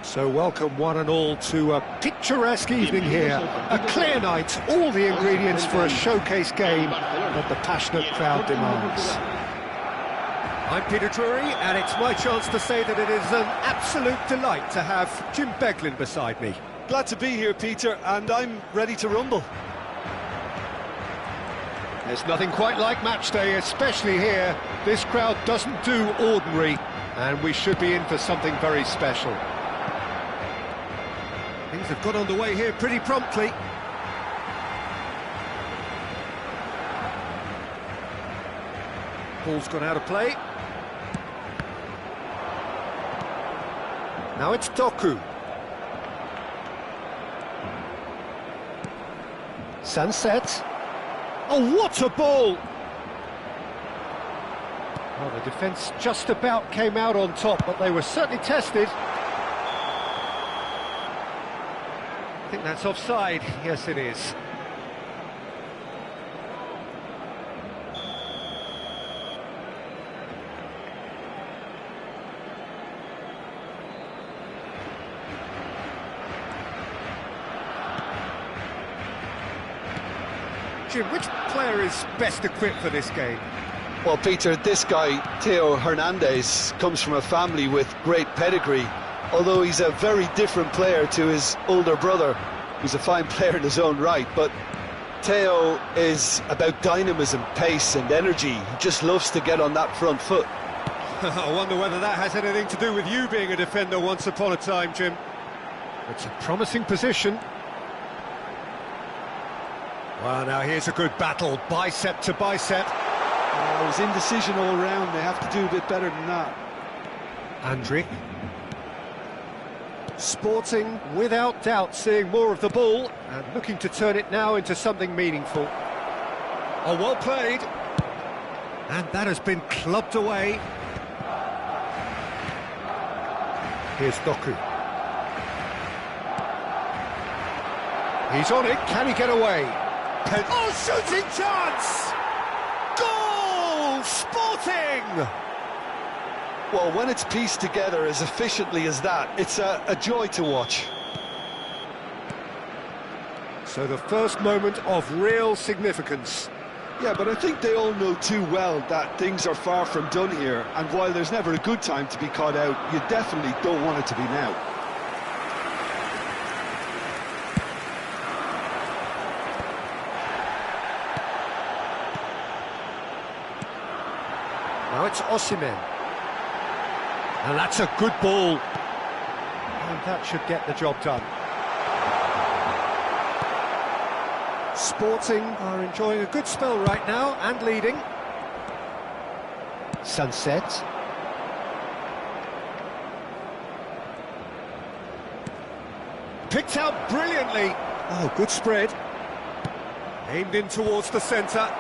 So welcome one and all to a picturesque evening here. A clear night, all the ingredients for a showcase game that the passionate crowd demands. I'm Peter Drury, and it's my chance to say that it is an absolute delight to have Jim Beglin beside me. Glad to be here, Peter, and I'm ready to rumble. There's nothing quite like match day, especially here. This crowd doesn't do ordinary, and we should be in for something very special. Things have got underway here pretty promptly. Ball's gone out of play. Now it's Doku. Sunset. Oh, what a ball! Well, the defence just about came out on top, but they were certainly tested. I think that's offside. Yes, it is. Jim, which player is best equipped for this game? Well, Peter, this guy, Theo Hernandez, comes from a family with great pedigree, although he's a very different player to his older brother, who's a fine player in his own right. But Theo is about dynamism, pace and energy. He just loves to get on that front foot. I wonder whether that has anything to do with you being a defender once upon a time, Jim. It's a promising position. Well, now here's a good battle, bicep to bicep. It was indecision all round. They have to do a bit better than that. Andrić. Sporting, without doubt, seeing more of the ball and looking to turn it now into something meaningful. Oh, well played. And that has been clubbed away. Here's Doku. He's on it, can he get away? Oh, shooting chance! Goal! Sporting! Well, when it's pieced together as efficiently as that, it's a joy to watch. So the first moment of real significance. Yeah, but I think they all know too well that things are far from done here, and while there's never a good time to be caught out, you definitely don't want it to be now. Now it's Osimhen. And that's a good ball. And that should get the job done. Sporting are enjoying a good spell right now and leading. Sunset. Picked out brilliantly. Oh, good spread. Aimed in towards the centre.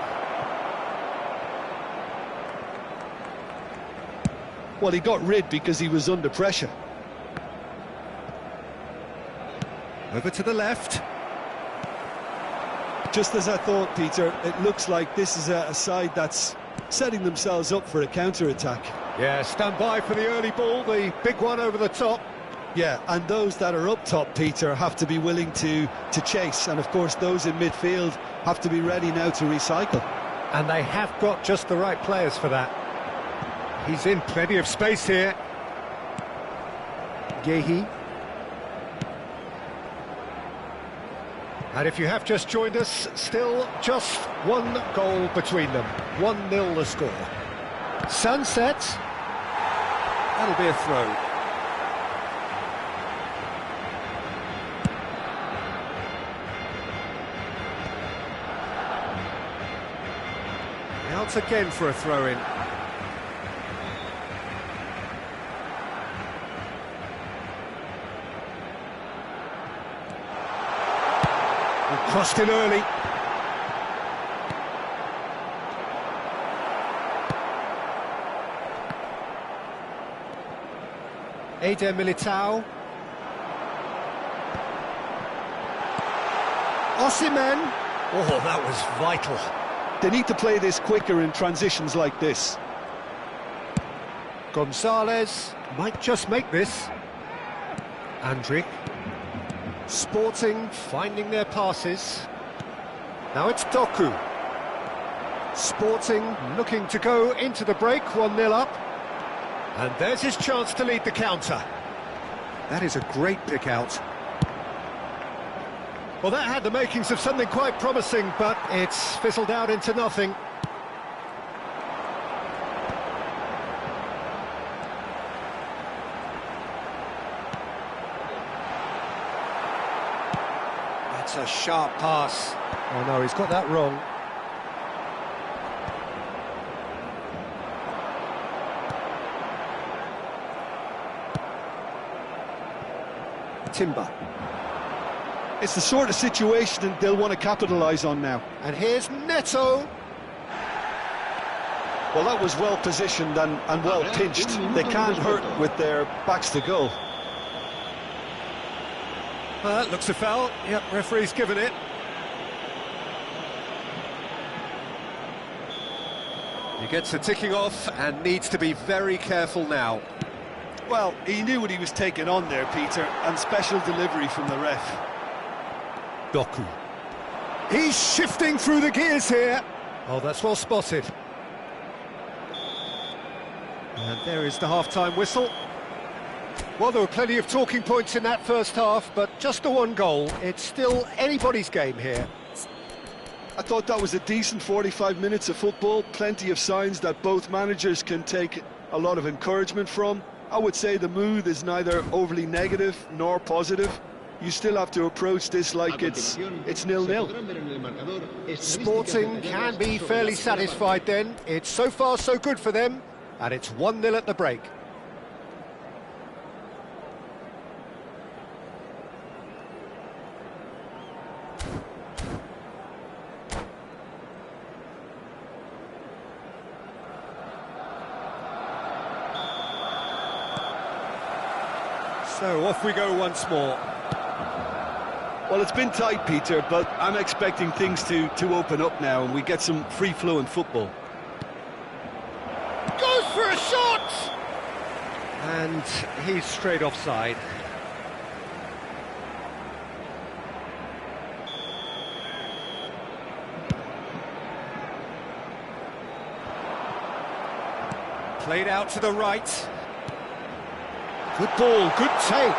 Well, he got rid because he was under pressure. Over to the left. Just as I thought, Peter, it looks like this is a side that's setting themselves up for a counter-attack. Yeah, stand by for the early ball, the big one over the top. Yeah, and those that are up top, Peter, have to be willing to chase. And, of course, those in midfield have to be ready now to recycle. And they have got just the right players for that. He's in plenty of space here. Guéhi. And if you have just joined us, still just one goal between them. 1-0 the score. Sunset. That'll be a throw. Out again for a throw-in. Crossed in early. Eder Militao. Osimhen. Oh, that was vital. They need to play this quicker in transitions like this. Gonzalez might just make this. Andrić. Sporting finding their passes. Now it's Doku. Sporting looking to go into the break, 1-0 up. And there's his chance to lead the counter. That is a great pick out. Well, that had the makings of something quite promising, but it's fizzled out into nothing. That's a sharp pass. Oh no, he's got that wrong. Timber. It's the sort of situation that they'll want to capitalise on now. And here's Neto. Well, that was well positioned and well pinched. They can't hurt with their backs to goal. Well, that looks a foul. Yep, referee's given it. He gets a ticking off and needs to be very careful now. Well, he knew what he was taking on there, Peter, and special delivery from the ref. Doku. He's shifting through the gears here. Oh, that's well spotted. And there is the half-time whistle. Well, there were plenty of talking points in that first half, but just the one goal. It's still anybody's game here. I thought that was a decent 45 minutes of football. Plenty of signs that both managers can take a lot of encouragement from. I would say the mood is neither overly negative nor positive. You still have to approach this like it's 0-0. Sporting can be fairly satisfied then. It's so far so good for them, and it's 1-0 at the break. So off we go once more. Well, it's been tight, Peter, but I'm expecting things to open up now and we get some free-flowing football. Goes for a shot! And he's straight offside. Played out to the right. Good ball, good take.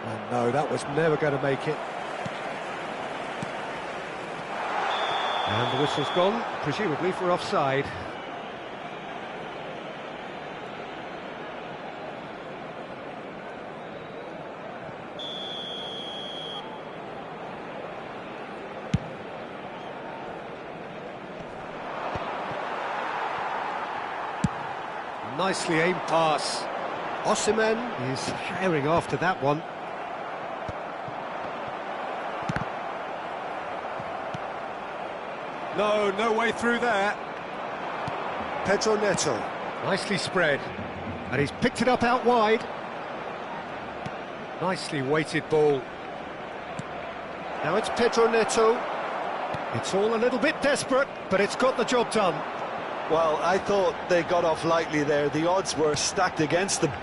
And no, that was never going to make it. And the whistle's gone, presumably for offside. Nicely aimed pass. Osimhen is firing after that one. No way through there. Pedro Neto. Nicely spread. And he's picked it up out wide. Nicely weighted ball. Now it's Pedro Neto. It's all a little bit desperate, but it's got the job done. Well, I thought they got off lightly there. The odds were stacked against them.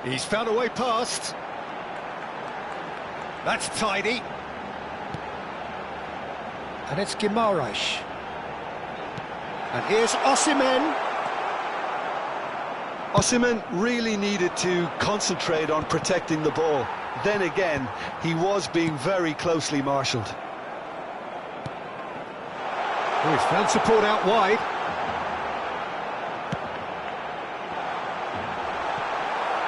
He's found a way past. That's tidy. And it's Guimaraes. And here's Osimhen. Osimhen really needed to concentrate on protecting the ball. Then again, he was being very closely marshalled. Oh, he's found support out wide.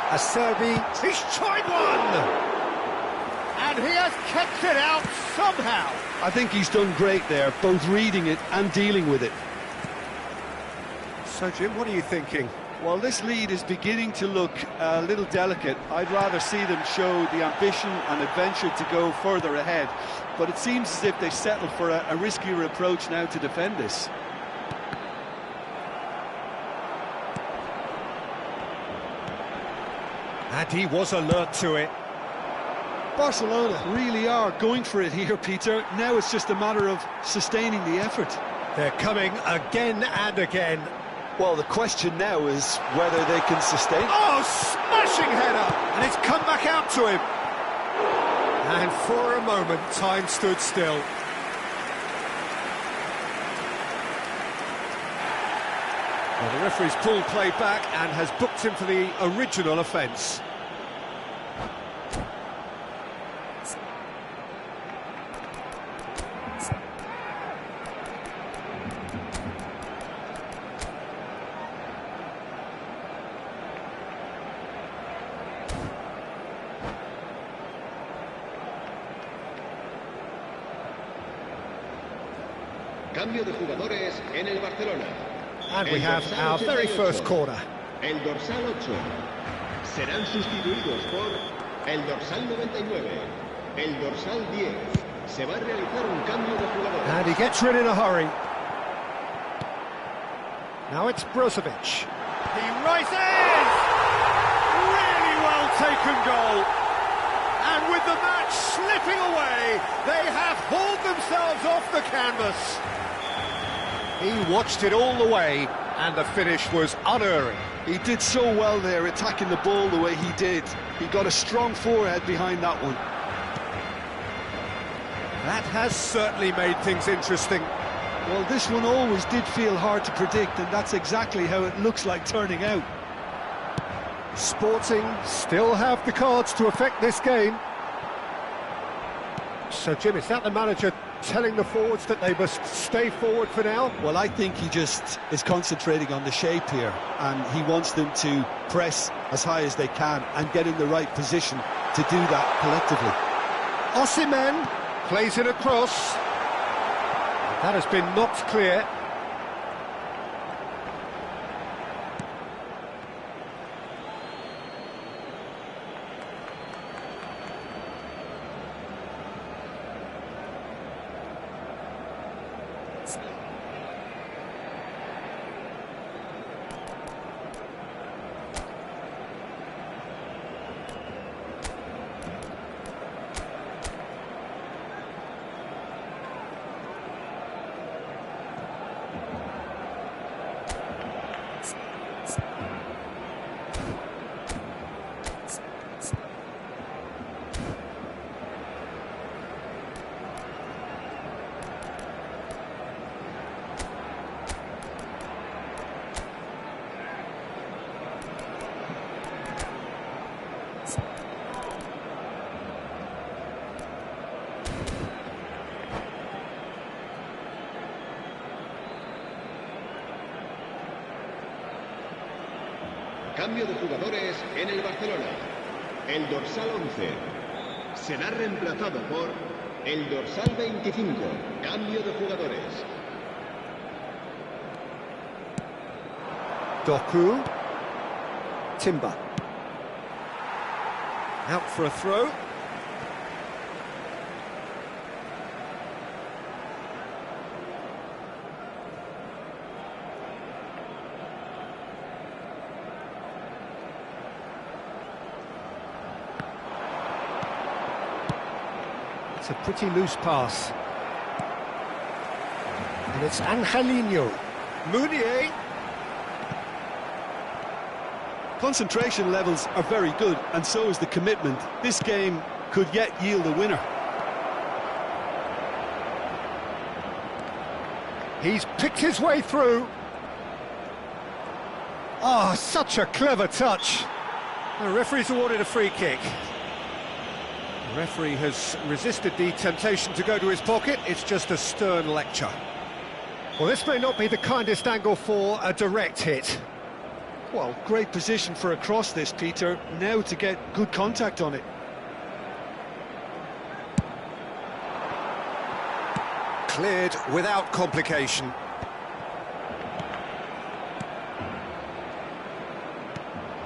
Acerbi, he's tried one! And he has kept it out somehow. I think he's done great there, both reading it and dealing with it. So, Jim, what are you thinking? Well, this lead is beginning to look a little delicate. I'd rather see them show the ambition and adventure to go further ahead. But it seems as if they settled for a riskier approach now to defend this. And he was alert to it. Barcelona really are going for it here, Peter. Now it's just a matter of sustaining the effort. They're coming again and again. Well, the question now is whether they can sustain. Oh, smashing header! And it's come back out to him. And for a moment, time stood still. Well, the referee's pulled play back and has booked him for the original offence. Cambio de jugadores en el Barcelona. And we have our very first corner. El dorsal 8. Serán sustituidos por el dorsal 99. El dorsal 10. Se va a realizar un cambio de jugadores. And he gets rid in a hurry. Now it's Brozovic. He rises! Really well taken goal. And with the match slipping away, they have hauled themselves off the canvas. He watched it all the way, and the finish was unerring. He did so well there, attacking the ball the way he did. He got a strong forehead behind that one. That has certainly made things interesting. Well, this one always did feel hard to predict, and that's exactly how it looks like turning out. Sporting still have the cards to affect this game. So, Jim, is that the manager telling the forwards that they must stay forward for now? Well, I think he just is concentrating on the shape here, and he wants them to press as high as they can and get in the right position to do that collectively. Osimhen plays it across. That has been knocked clear. Cambio de jugadores en el Barcelona. El dorsal 11 será reemplazado por el dorsal 25. Cambio de jugadores. Doku. Timber. Out for a throw. It's a pretty loose pass. And it's Angelino. Meunier. Concentration levels are very good, and so is the commitment. This game could yet yield a winner. He's picked his way through. Oh, such a clever touch. The referee's awarded a free kick. The referee has resisted the temptation to go to his pocket. It's just a stern lecture. Well, this may not be the kindest angle for a direct hit. Well, great position for a cross this, Peter. Now to get good contact on it. Cleared without complication.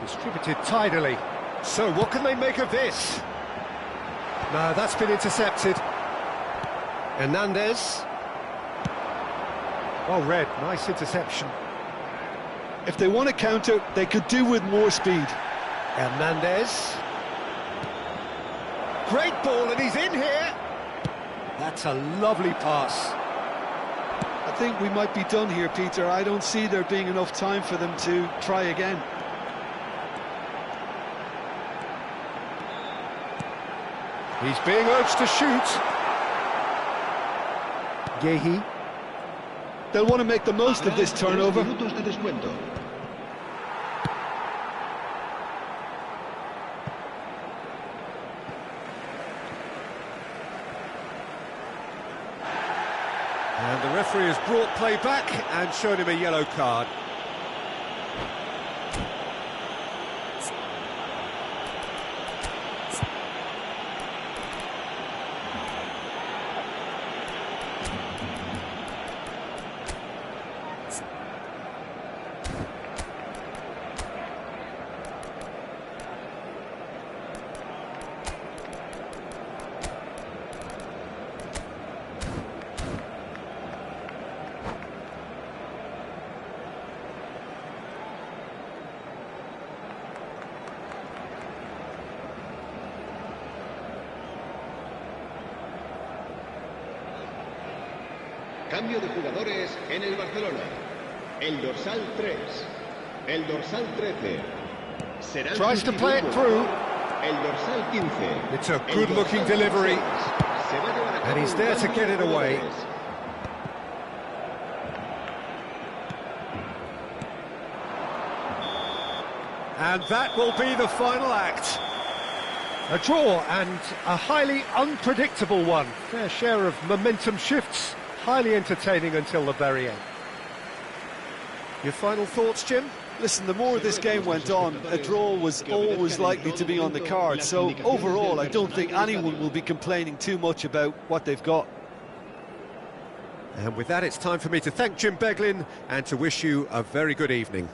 Distributed tidily. So what can they make of this? No, that's been intercepted. Hernandez. Well read, nice interception. If they want to counter, they could do with more speed. Hernandez. Great ball, and he's in here. That's a lovely pass. A think we might be done here, Peter. I don't see there being enough time for them to try again. He's being urged to shoot. Yehi. They'll want to make the most of this turnover. And the referee has brought play back and shown him a yellow card. Cambio de jugadores en el Barcelona. El dorsal 3. El dorsal 13. Será Tries to play it through. El dorsal 15. It's a good-looking delivery. And he's there to get it away. And that will be the final act. A draw, and a highly unpredictable one. Fair share of momentum shifts. Highly entertaining until the very end. Your final thoughts, Jim? Listen, the more this game went on, a draw was always likely to be on the card. So overall, I don't think anyone will be complaining too much about what they've got. And with that, it's time for me to thank Jim Beglin and to wish you a very good evening.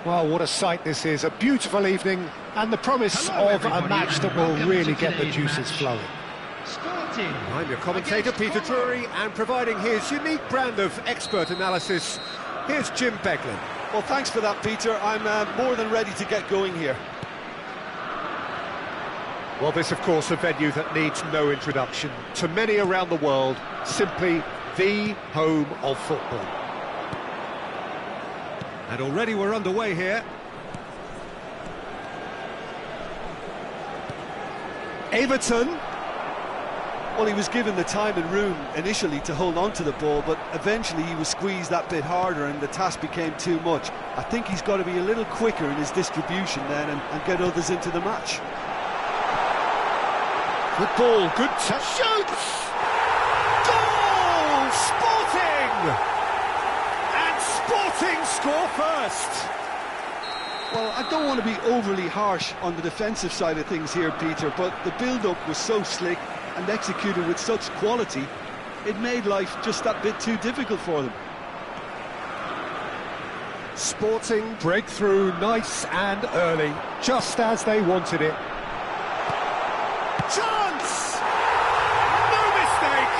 Well, what a sight this is. A beautiful evening and the promise of a match that will really get the juices flowing. I'm your commentator, Peter Drury, and providing his unique brand of expert analysis, here's Jim Beglin. Well, thanks for that, Peter. I'm more than ready to get going here. Well, this, of course, a venue that needs no introduction. To many around the world, simply the home of football. And already we're underway here. Everton. Well, he was given the time and room initially to hold on to the ball, but eventually he was squeezed that bit harder and the task became too much. I think he's got to be a little quicker in his distribution then and get others into the match. Good ball, good touch. Shoots! Goal! Sporting! And Sporting score first. Well, I don't want to be overly harsh on the defensive side of things here, Peter, but the build-up was so slick and executed with such quality, it made life just that bit too difficult for them. Sporting breakthrough, nice and early, just as they wanted it. Chance! No mistake!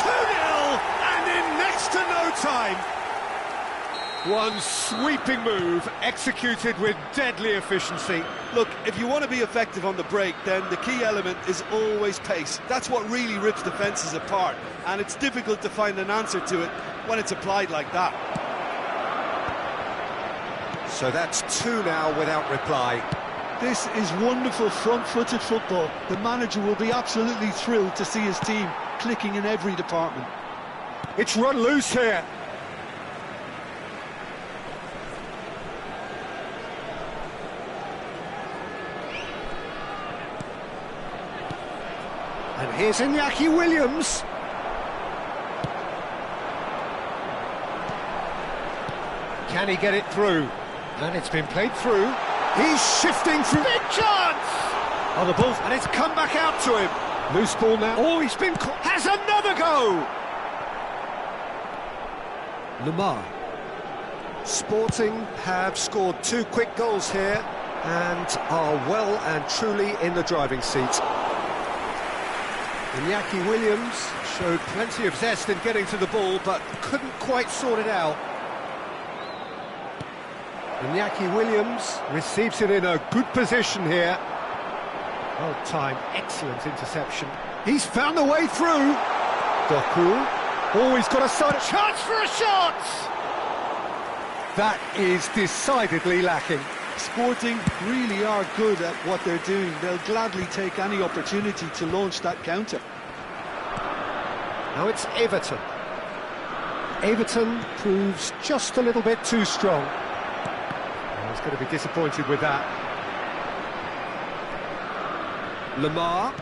2-0 and in next to no time. One sweeping move, executed with deadly efficiency. Look, if you want to be effective on the break, then the key element is always pace. That's what really rips defences apart, and it's difficult to find an answer to it when it's applied like that. So that's 2 now without reply. This is wonderful front-footed football. The manager will be absolutely thrilled to see his team clicking in every department. It's run loose here. And here's Iñaki Williams. Can he get it through? And it's been played through. He's shifting through. Big chance! Oh, the ball, and it's come back out to him. Loose ball now. Oh, he's been caught. Has another go! Lamar. Sporting have scored 2 quick goals here and are well and truly in the driving seat. Iñaki Williams showed plenty of zest in getting to the ball, but couldn't quite sort it out. Iñaki Williams receives it in a good position here. Well timed, excellent interception. He's found the way through. Doku. Oh, he's got a side chance for a shot! That is decidedly lacking. Sporting really are good at what they're doing. They'll gladly take any opportunity to launch that counter. Now it's Everton. Everton proves just a little bit too strong. Oh, he's going to be disappointed with that. Lamar.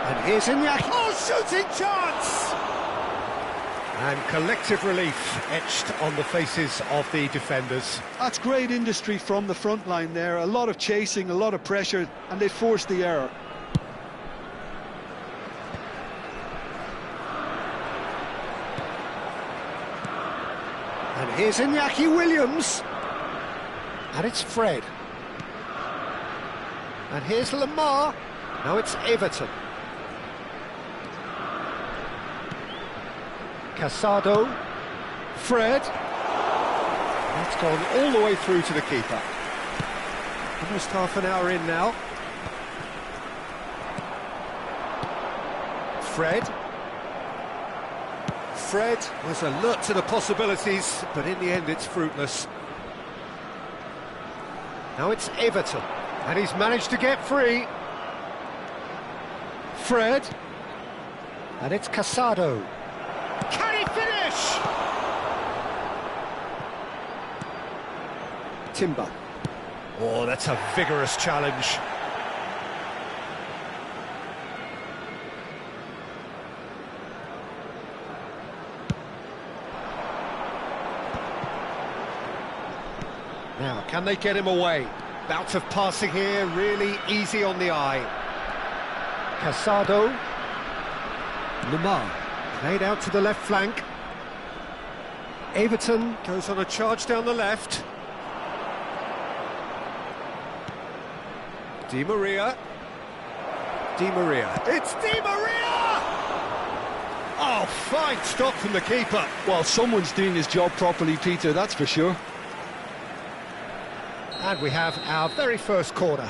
And here's Iñaki. Oh, shooting chance! And collective relief etched on the faces of the defenders. That's great industry from the front line there. A lot of chasing, a lot of pressure, and they forced the error. And here's Iñaki Williams. And it's Fred. And here's Lamar. Now it's Everton. Casado, Fred. That's gone all the way through to the keeper. Almost half an hour in now. Fred. Fred was alert to the possibilities, but in the end it's fruitless. Now it's Everton, and he's managed to get free. Fred. And it's Casado. Can he finish? Timber. Oh, that's a vigorous challenge. Now, can they get him away? Bout of passing here, really easy on the eye. Casado. Lamar. Played out to the left flank. Everton. Goes on a charge down the left. Di Maria. Di Maria. It's Di Maria! Oh, fine stop from the keeper. Well, someone's doing his job properly, Peter, that's for sure. And we have our very first corner.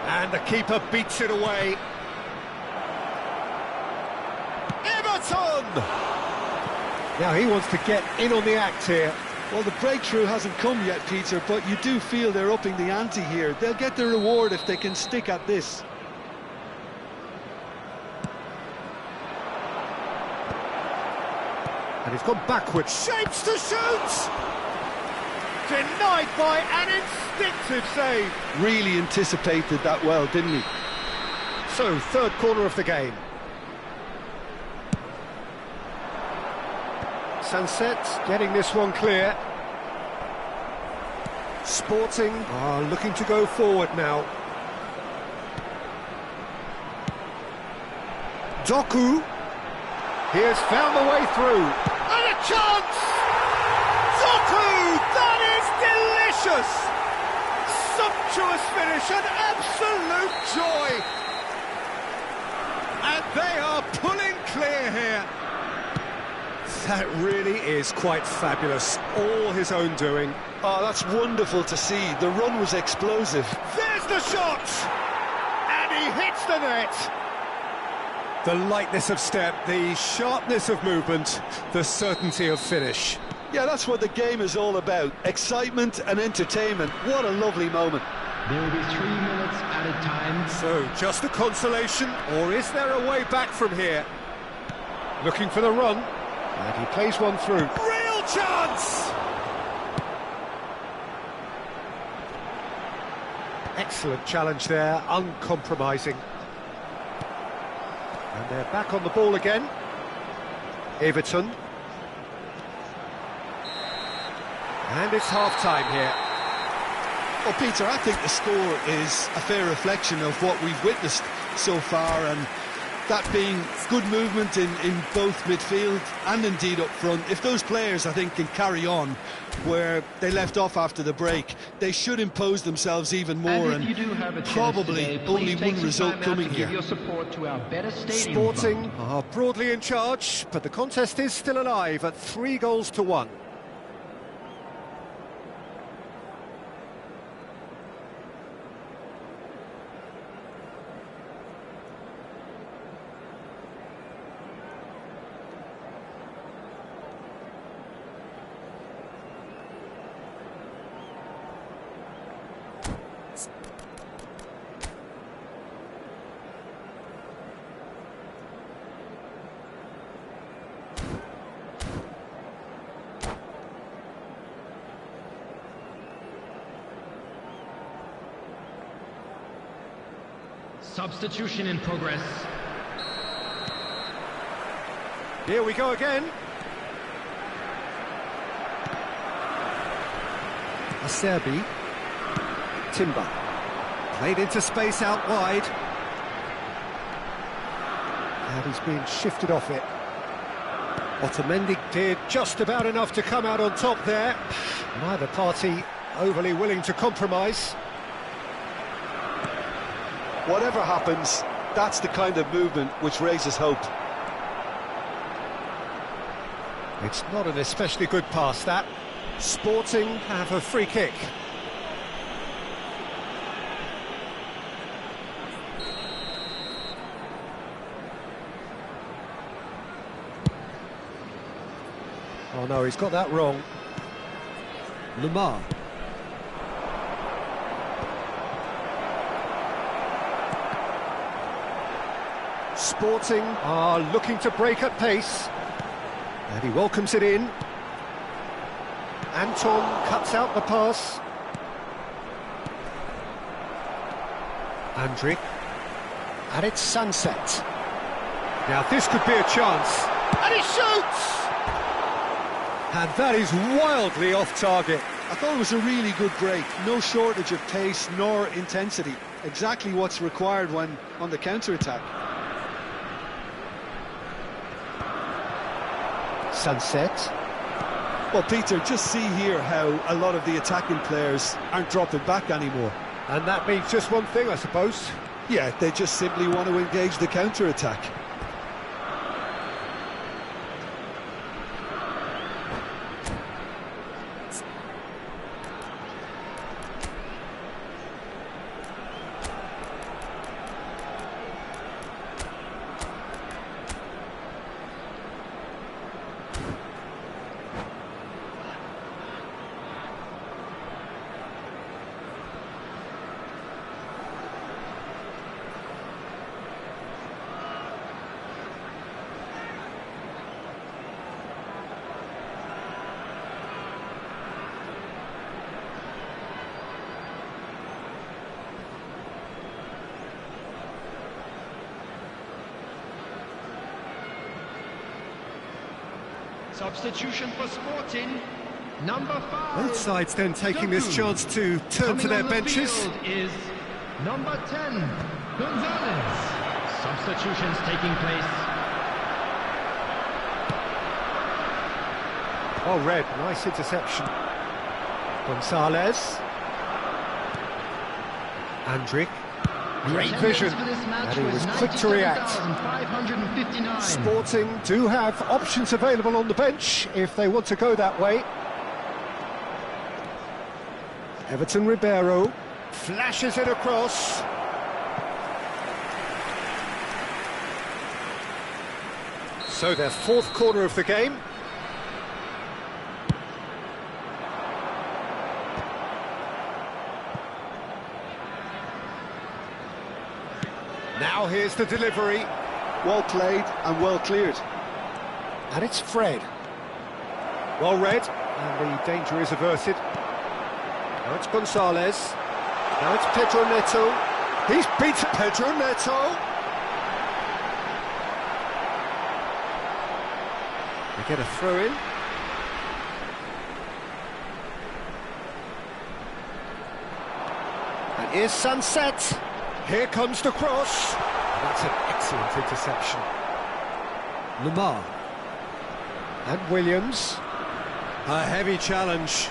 And the keeper beats it away. Everton! Now he wants to get in on the act here. Well, the breakthrough hasn't come yet, Peter, but you do feel they're upping the ante here. They'll get their reward if they can stick at this. And he's gone backwards. Shapes to shoot! Denied by an instinctive save. Really anticipated that well, didn't he? So, third corner of the game. Sunset getting this one clear. Sporting are looking to go forward now. Doku. He has found the way through. And a chance! Doku! That is delicious! Sumptuous finish, an absolute joy! And they are pulling clear here. That really is quite fabulous. All his own doing. Oh, that's wonderful to see. The run was explosive. There's the shot! And he hits the net! The lightness of step, the sharpness of movement, the certainty of finish. Yeah, that's what the game is all about. Excitement and entertainment. What a lovely moment. There will be 3 minutes at a time. So, just a consolation, or is there a way back from here? Looking for the run, and he plays one through. Real chance! Excellent challenge there, uncompromising. And they're back on the ball again. Everton. And it's half-time here. Well, Peter, I think the score is a fair reflection of what we've witnessed so far, and that being good movement in both midfield and indeed up front. If those players, I think, can carry on where they left off after the break, they should impose themselves even more, and probably only one result coming here. Your support to our Better Stadium Sporting Fund. are broadly in charge, but the contest is still alive at 3-1. Substitution in progress. Here we go again. Acerbi. Timber. Played into space out wide. And he's being shifted off it. Otamendi did just about enough to come out on top there. Neither party overly willing to compromise. Whatever happens, that's the kind of movement which raises hope. It's not an especially good pass, that. Sporting have a free kick. Oh no, he's got that wrong. Lamar. Sporting are looking to break at pace. And he welcomes it in. Anton cuts out the pass. Andrić. And it's Sunset. Now this could be a chance. And he shoots! And that is wildly off target. I thought it was a really good break. No shortage of pace nor intensity. Exactly what's required when on the counter-attack. Sunset. Well, Peter, just see here how a lot of the attacking players aren't dropping back anymore. And that means just one thing, I suppose. Yeah, they just simply want to engage the counter-attack. Substitution for Sporting, number 5. Both sides then taking this chance to turn to their benches. Is number 10, Gonzalez. Substitutions taking place. Oh, Red, nice interception. Gonzalez. Andrick. Great vision, and he was quick to react. Sporting do have options available on the bench if they want to go that way. Everton Ribeiro flashes it across. So their fourth corner of the game. Now here's the delivery. Well played and well cleared. And it's Fred. Well read, and the danger is averted. Now it's Gonzalez. Now it's Pedro Neto. He's beaten Pedro Neto. They get a throw in. And here's Sunset. Here comes the cross. That's an excellent interception. Lamar. And Williams. A heavy challenge.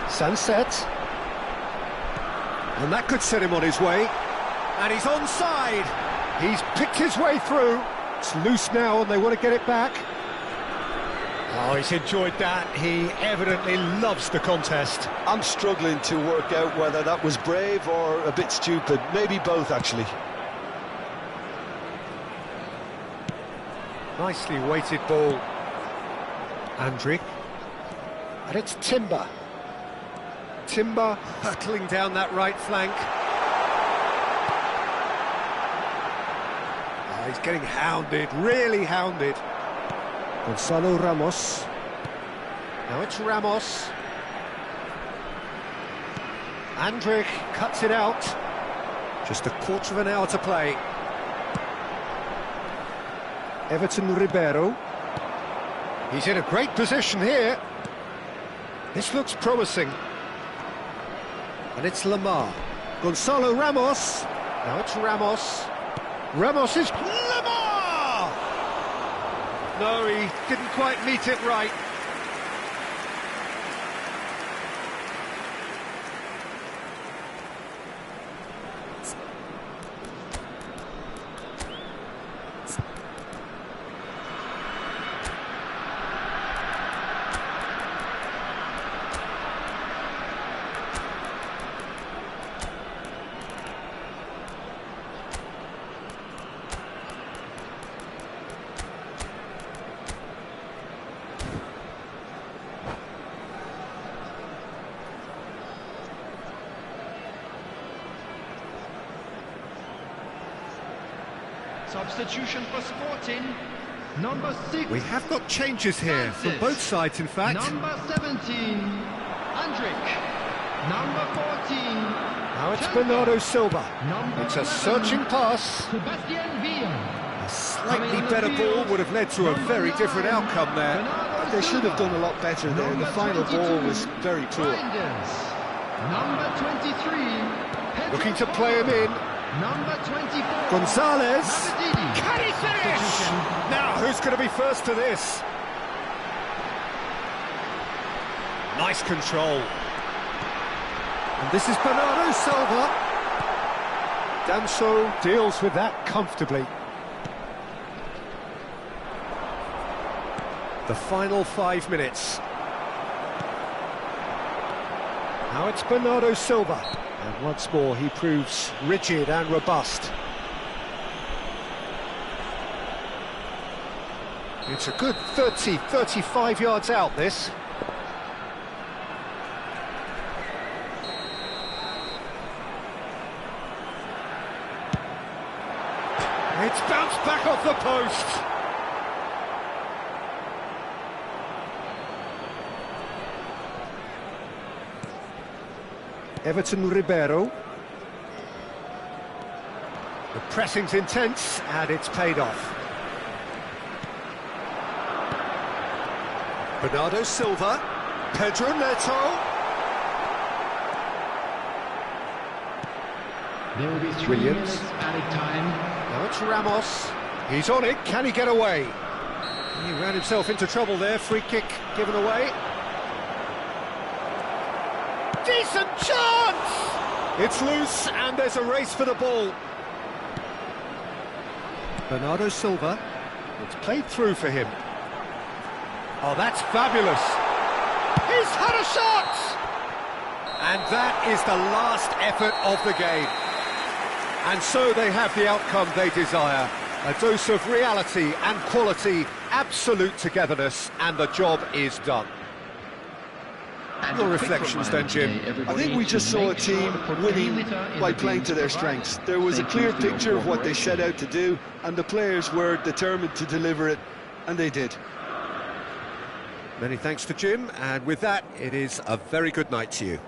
Sunset. And that could set him on his way. And he's onside. He's picked his way through. It's loose now and they want to get it back. Oh, he's enjoyed that. He evidently loves the contest. I'm struggling to work out whether that was brave or a bit stupid. Maybe both, actually. Nicely weighted ball. Andrick. And it's Timber. Timber hurtling down that right flank. Oh, he's getting hounded, really hounded. Gonzalo Ramos. Now it's Ramos. Andrick cuts it out. Just a quarter of an hour to play. Everton Ribeiro. He's in a great position here. This looks promising. And it's Lamar. Gonzalo Ramos. Now it's Ramos. Ramos is Lamar! No, he didn't quite meet it right. Substitution for Sporting, number 6. We have got changes here from both sides, in fact. Number 17, Andrick. Number 14. Now it's Bernardo Silva. Number It's a 11, searching pass. Sebastian Villa. A slightly better ball would have led to a very different outcome there. They should have done a lot better there. The final ball was very poor. Number 23. Looking to play him in. Number 24. Gonzalez. Mavididi. Can he finish? Now, who's going to be first to this? Nice control. And this is Bernardo Silva. Danso deals with that comfortably. The final 5 minutes. Now it's Bernardo Silva. And once more he proves rigid and robust. It's a good 30, 35 yards out, this. It's bounced back off the post. Everton Ribeiro. The pressing's intense and it's paid off. Bernardo Silva, Pedro Neto. There will be 3 Williams. minutes added time. Now it's Ramos. He's on it. Can he get away? He ran himself into trouble there. Free kick given away. Decent chance! It's loose and there's a race for the ball. Bernardo Silva. It's played through for him. Oh, that's fabulous. He's had a shot! And that is the last effort of the game. And so they have the outcome they desire. A dose of reality and quality, absolute togetherness, and the job is done. Your reflections then, Jim? I think we just saw a team winning by playing to their strengths. There was a clear picture of what they set out to do, and the players were determined to deliver it, and they did. Many thanks to Jim, and with that, it is a very good night to you.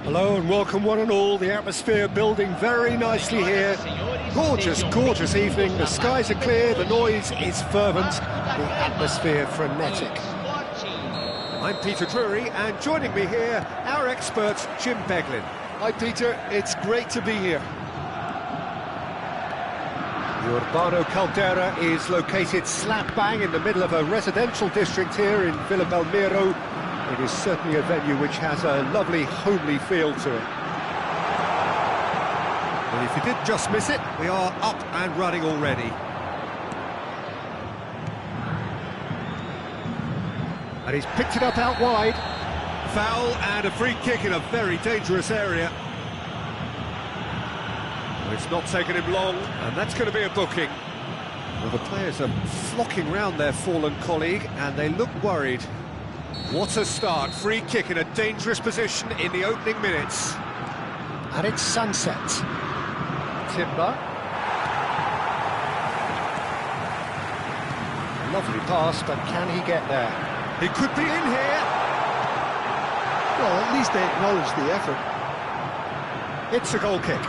Hello and welcome one and all. The atmosphere building very nicely here. Gorgeous, gorgeous evening. The skies are clear, the noise is fervent, the atmosphere frenetic. I'm Peter Drury, and joining me here, our expert, Jim Beglin. Hi Peter, it's great to be here. The Urbano Caldera is located slap bang in the middle of a residential district here in Villa Belmiro. It is certainly a venue which has a lovely, homely feel to it. Well, if you did just miss it, we are up and running already. And he's picked it up out wide. Foul and a free kick in a very dangerous area. It's not taken him long, and that's going to be a booking. Well, the players are flocking round their fallen colleague, and they look worried. What a start. Free kick in a dangerous position in the opening minutes. And it's sunset. Timber. Lovely pass, but can he get there? He could be in here. Well, at least they acknowledge the effort. It's a goal kick.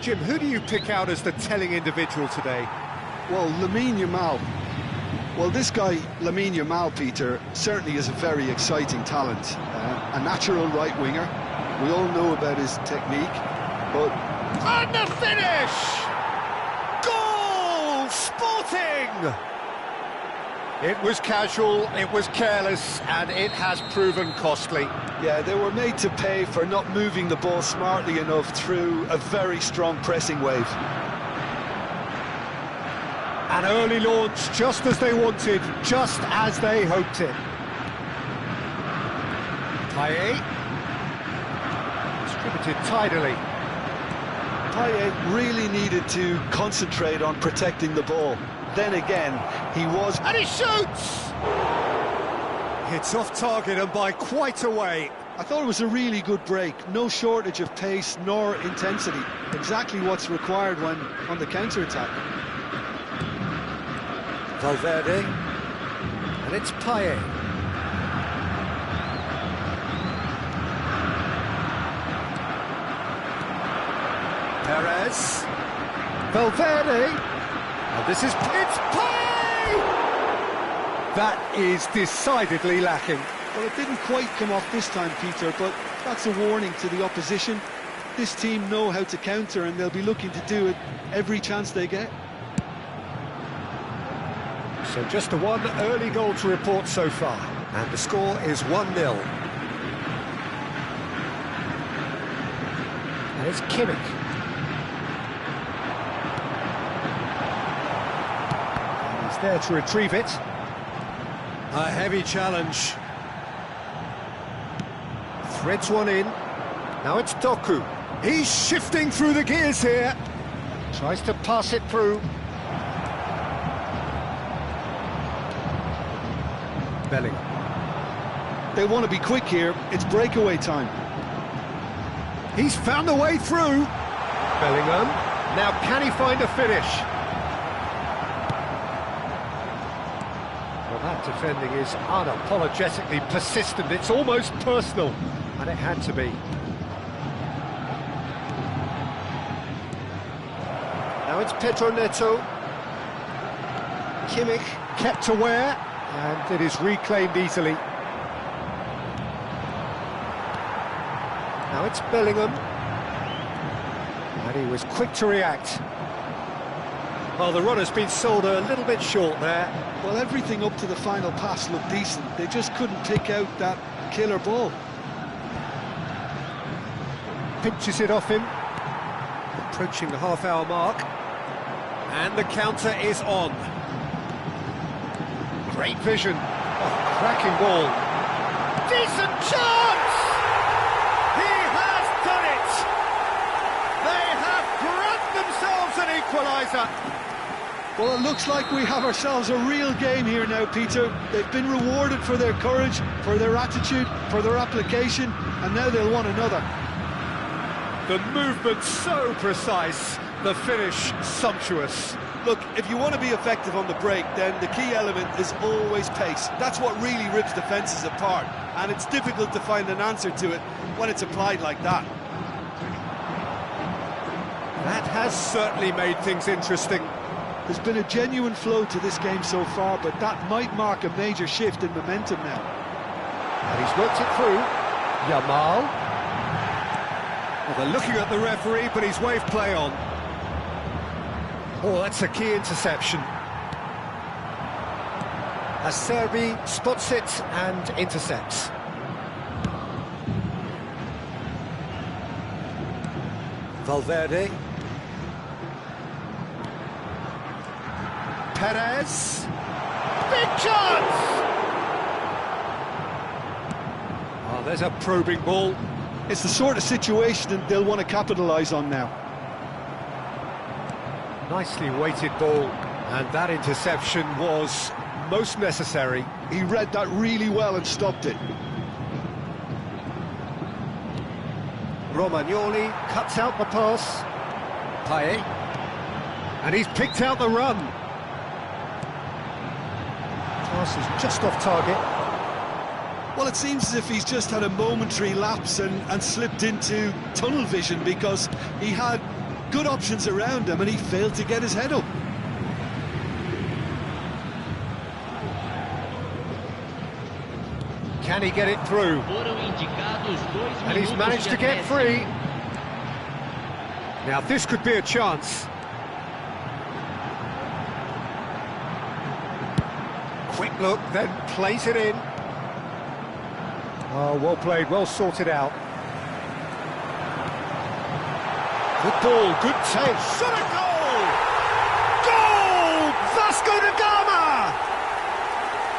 Jim, who do you pick out as the telling individual today? Well, Lamine Yamal. Well, this guy, Lamine Yamal, Peter, certainly is a very exciting talent. A natural right winger. We all know about his technique, but... And the finish! Goal! Sporting! It was casual, it was careless, and it has proven costly. Yeah, they were made to pay for not moving the ball smartly enough through a very strong pressing wave. An early launch, just as they wanted, just as they hoped it. Payet. Distributed tidily. Payet really needed to concentrate on protecting the ball. Then again, he was... And he shoots! It's off target and by quite a way. I thought it was a really good break. No shortage of pace nor intensity. Exactly what's required when on the counter-attack. Valverde. And it's Payet. Perez. Valverde. And this is... It's Payet! That is decidedly lacking. Well, it didn't quite come off this time, Peter, but that's a warning to the opposition. This team know how to counter, and they'll be looking to do it every chance they get. So just the one early goal to report so far. And the score is 1-0. And it's Kimmich. And he's there to retrieve it. A heavy challenge. Threads one in. Now it's Doku. He's shifting through the gears here. Tries to pass it through. Bellingham. They want to be quick here. It's breakaway time. He's found a way through. Bellingham. Now can he find a finish? Well, that defending is unapologetically persistent. It's almost personal. And it had to be. Now it's Pedro Neto. Kimmich kept aware, and it is reclaimed easily. Now it's Bellingham. And he was quick to react. Well, the runner's been sold a little bit short there. Well, everything up to the final pass looked decent. They just couldn't pick out that killer ball. Pinches it off him. Approaching the half-hour mark. And the counter is on. Great vision. Oh, cracking ball. Decent chance! He has done it! They have grabbed themselves an equaliser. Well, it looks like we have ourselves a real game here now, Peter. They've been rewarded for their courage, for their attitude, for their application, and now they'll want another. The movement so precise, The finish, sumptuous. Look, if you want to be effective on the break, then the key element is always pace. That's what really rips defences apart, and it's difficult to find an answer to it when it's applied like that. That has certainly made things interesting. There's been a genuine flow to this game so far, but that might mark a major shift in momentum now. And he's worked it through. Yamal. Well, they're looking at the referee, but he's waved play on. Oh, that's a key interception. Acerbi spots it and intercepts. Valverde. Perez. Big chance! Oh, there's a probing ball. It's the sort of situation that they'll want to capitalise on now. Nicely weighted ball, and that interception was most necessary. He read that really well and stopped it. Romagnoli cuts out the pass. Payet. And he's picked out the run. Pass is just off target. Well, it seems as if he's just had a momentary lapse and slipped into tunnel vision, because he had good options around him and he failed to get his head up. Can he get it through? And he's managed to get free. Now this could be a chance. Quick look, then plays it in. Oh, well played, well sorted out. Good ball, good take. Shot a goal! Goal! Vasco da Gama!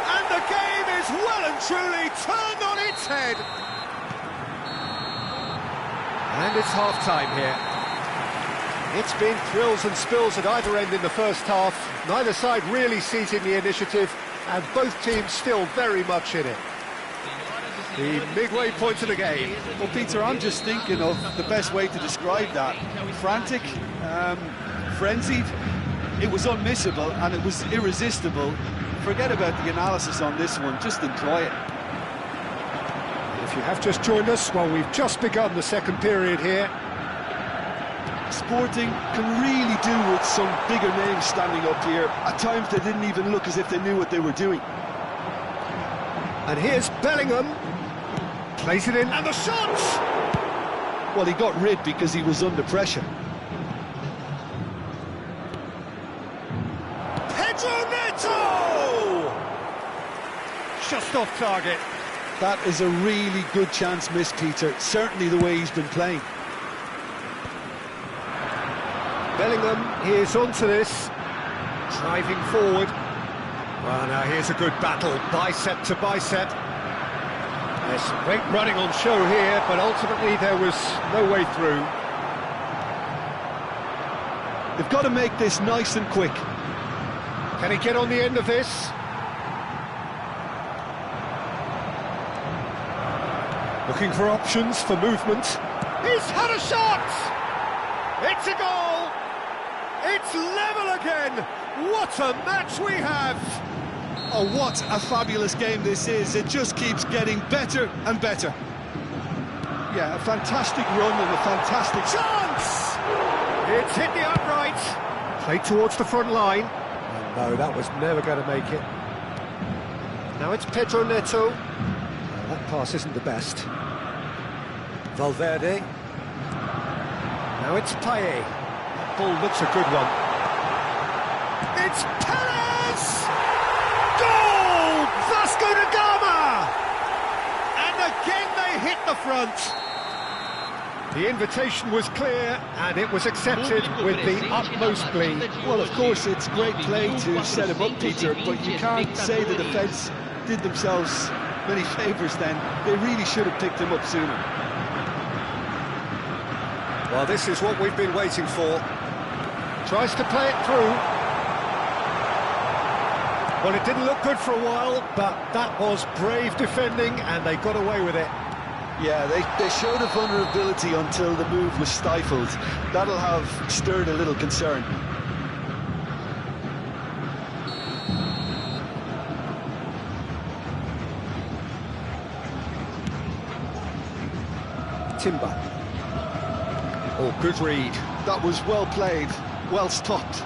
And the game is well and truly turned on its head. And it's half-time here. It's been thrills and spills at either end in the first half. Neither side really seizing the initiative, and both teams still very much in it. The midway point of the game. Well, Peter, I'm just thinking of the best way to describe that. Frantic, frenzied. It was unmissable and it was irresistible. Forget about the analysis on this one, just enjoy it. If you have just joined us, well, we've just begun the second period here. Sporting can really do with some bigger names standing up here. At times they didn't even look as if they knew what they were doing. And here's Bellingham. Plays it in, And the shot! Well, he got rid because he was under pressure. Pedro Neto! Just off target. That is a really good chance missed, Peter. Certainly the way he's been playing. Bellingham, here's onto this. Driving forward. Well, now here's a good battle, bicep to bicep. There's some great running on show here, but ultimately there was no way through. They've got to make this nice and quick. Can he get on the end of this? Looking for options for movement. He's had a shot! It's a goal! It's level again! What a match we have! Oh, what a fabulous game this is. It just keeps getting better and better. Yeah, a fantastic run and a fantastic Chance! It's hit the upright. Played towards the front line. And no, that was never going to make it. Now it's Pedro Neto. Well, that pass isn't the best. Valverde. Now it's Payet. That ball looks a good one. It's Perez! Goal! Vasco da Gama! And again they hit the front. The invitation was clear and it was accepted with the utmost glee. Well, of course, it's great play to set him up, Peter, but you can't say the defence did themselves many favours then. They really should have picked him up sooner. Well, this is what we've been waiting for. Tries to play it through. Well, it didn't look good for a while, but that was brave defending and they got away with it. Yeah, they showed a vulnerability until the move was stifled. That'll have stirred a little concern. Timber. Oh, good read. That was well played, well stopped.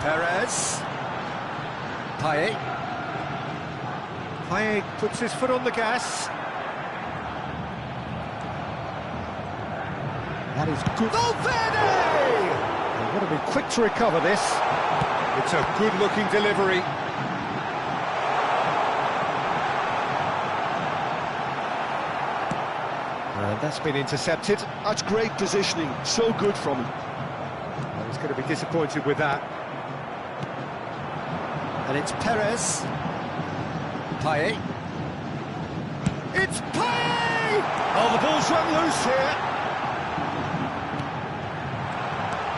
Perez. Payet. Payet puts his foot on the gas. That is good. Valverde! They've got to be quick to recover this. It's a good-looking delivery. And that's been intercepted. That's great positioning, so good from him. Well, he's going to be disappointed with that. And it's Perez. Payet. It's Payet! Oh, the ball's run loose here.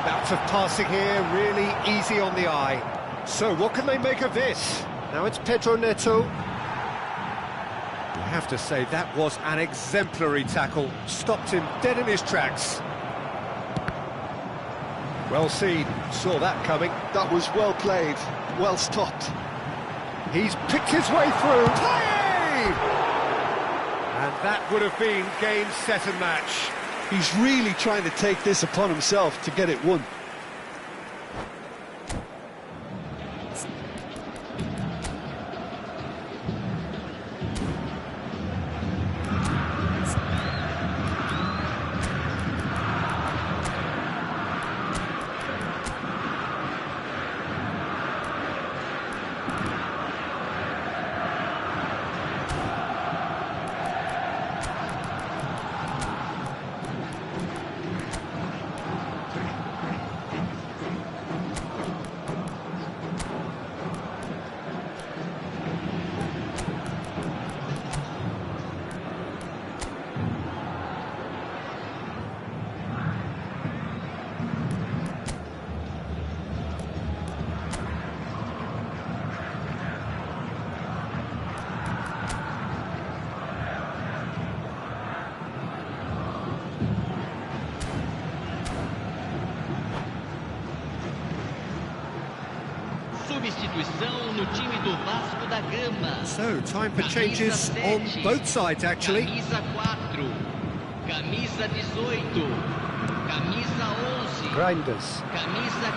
Bouts of passing here, really easy on the eye. So, what can they make of this? Now it's Pedro Neto. You have to say that was an exemplary tackle. Stopped him dead in his tracks. Well seen, saw that coming. That was well played, well stopped. He's picked his way through. Payet! And that would have been game, set and match. He's really trying to take this upon himself to get it won. Substituição no time do Vasco da Gama. So, time for changes on both sides, actually. Camisa 4, camisa 18, camisa 11, Grinders. camisa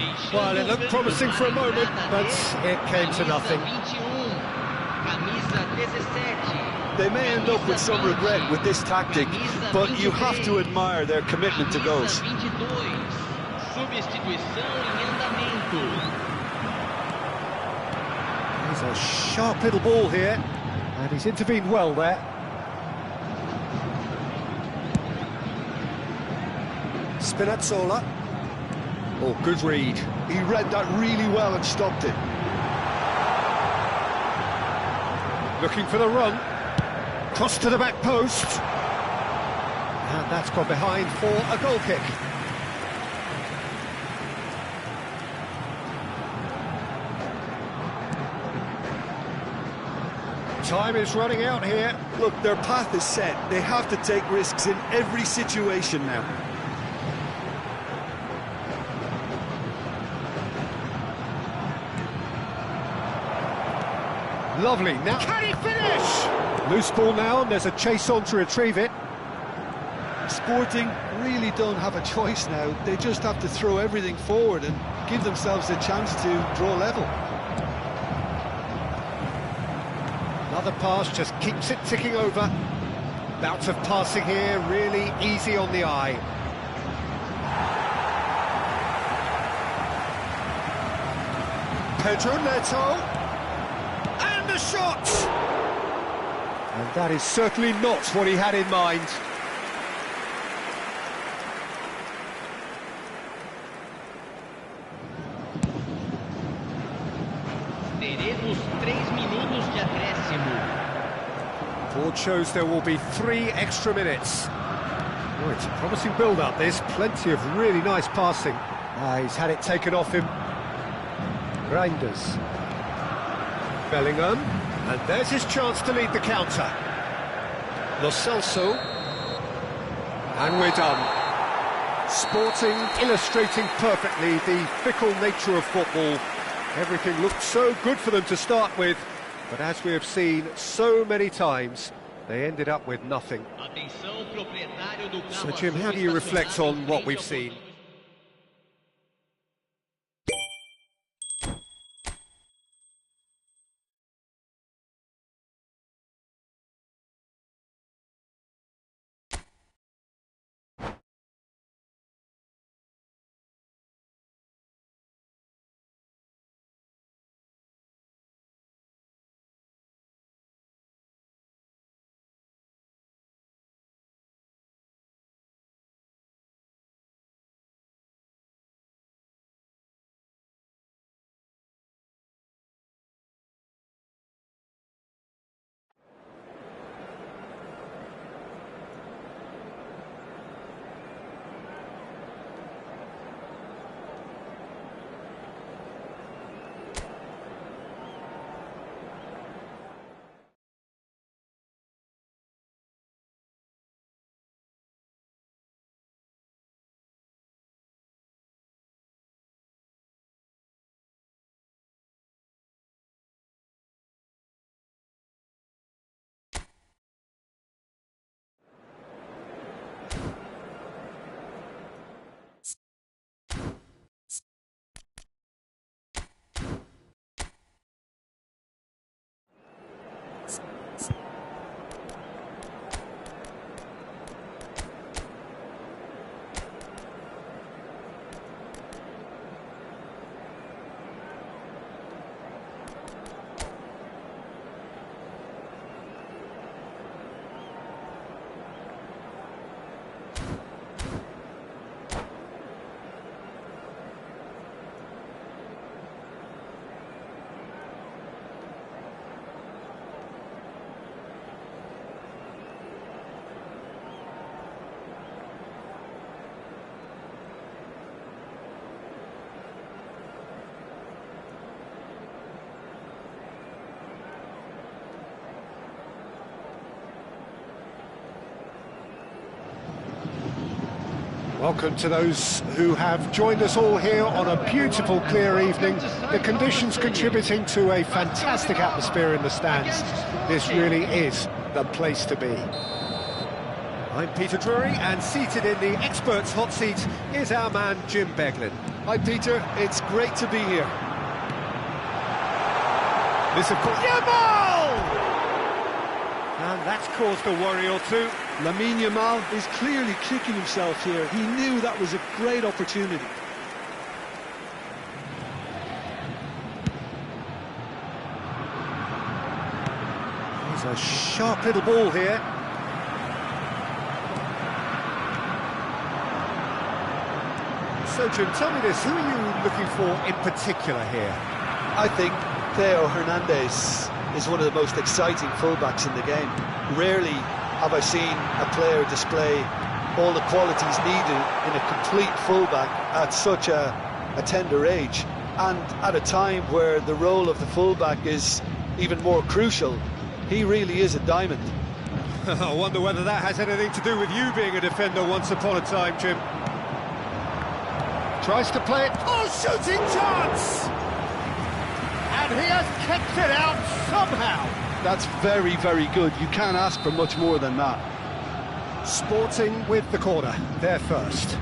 15. Well, it looked promising for a moment, but it came to nothing. Camisa 17. They may end up with some regret with this tactic, but you have to admire their commitment to goals. Substituição em andamento. There's a sharp little ball here, and he's intervened well there. Spinazzola. Oh, good read. He read that really well and stopped it. Looking for the run. Cross to the back post. And that's gone behind for a goal kick. Time is running out here. Look, their path is set. They have to take risks in every situation now. Lovely. Now, can he finish? Loose ball now, and there's a chase on to retrieve it. Sporting really don't have a choice now. They just have to throw everything forward and give themselves a chance to draw level. Another pass just keeps it ticking over. Bouts of passing here, really easy on the eye. Pedro Neto. And the shot! And that is certainly not what he had in mind. Teremos 3 minutos de acréscimo. Board shows there will be 3 extra minutes. Oh, it's a promising build-up, this. Plenty of really nice passing. He's had it taken off him. Reinders. Bellingham. And there's his chance to lead the counter. Lo Celso. And we're done. Sporting illustrating perfectly the fickle nature of football. Everything looked so good for them to start with, but as we have seen so many times, they ended up with nothing. So Jim, how do you reflect on what we've seen? Welcome to those who have joined us all here on a beautiful, clear evening. The conditions contributing to a fantastic atmosphere in the stands. This really is the place to be. I'm Peter Drury, and seated in the experts' hot seat is our man Jim Beglin. Hi Peter, it's great to be here. This of course... Yamal! And that's caused a worry or two. Lamine Yamal is clearly kicking himself here. He knew that was a great opportunity. He's a sharp little ball here. So Jim, tell me this, who are you looking for in particular here? I think Theo Hernandez is one of the most exciting fullbacks in the game. Rarely have I seen a player display all the qualities needed in a complete fullback at such a tender age, and at a time where the role of the fullback is even more crucial. He really is a diamond. I wonder whether that has anything to do with you being a defender once upon a time, Jim. Tries to play it. Oh, shooting chance! And he has kicked it out somehow. That's very, very good. You can't ask for much more than that. Sporting with the corner, there first.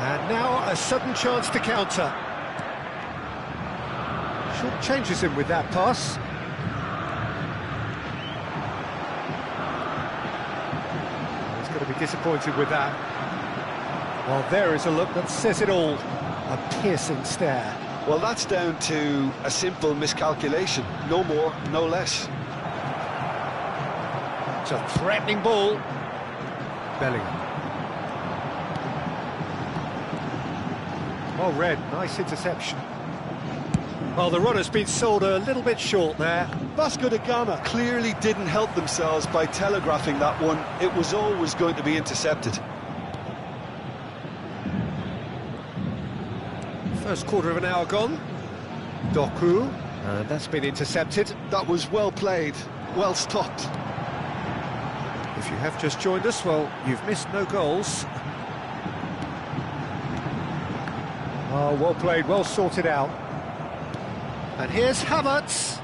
And now a sudden chance to counter. Short changes him with that pass. He's going to be disappointed with that. Well, there is a look that says it all. A piercing stare. Well, that's down to a simple miscalculation. No more, no less. It's a threatening ball. Bellingham. Well read, nice interception. Well, the runner's been sold a little bit short there. Vasco da Gama clearly didn't help themselves by telegraphing that one. It was always going to be intercepted. First quarter of an hour gone. Doku, and that's been intercepted. That was well played, well stopped. If you have just joined us, well, you've missed no goals. Oh, well played, well sorted out. And here's Havertz.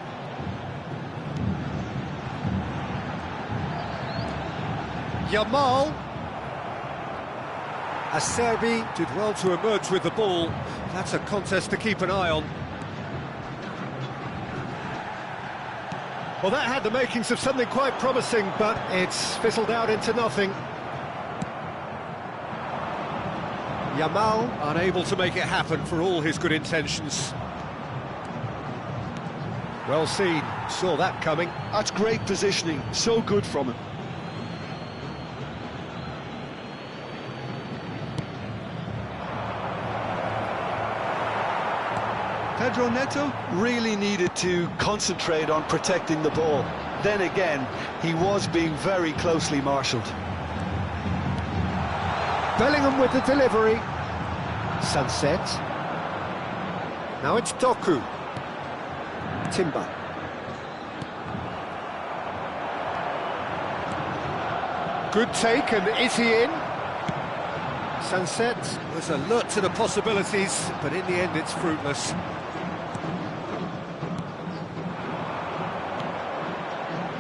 Yamal. Acerbi did well to emerge with the ball. That's a contest to keep an eye on. Well, that had the makings of something quite promising, but it's fizzled out into nothing. Yamal unable to make it happen for all his good intentions. Well seen, saw that coming. That's great positioning, so good from him. Pedro Neto really needed to concentrate on protecting the ball. Then again, he was being very closely marshalled. Bellingham with the delivery. Sunset. Now it's Doku. Timber. Good take, and is he in? Sunset was alert to the possibilities, but in the end it's fruitless.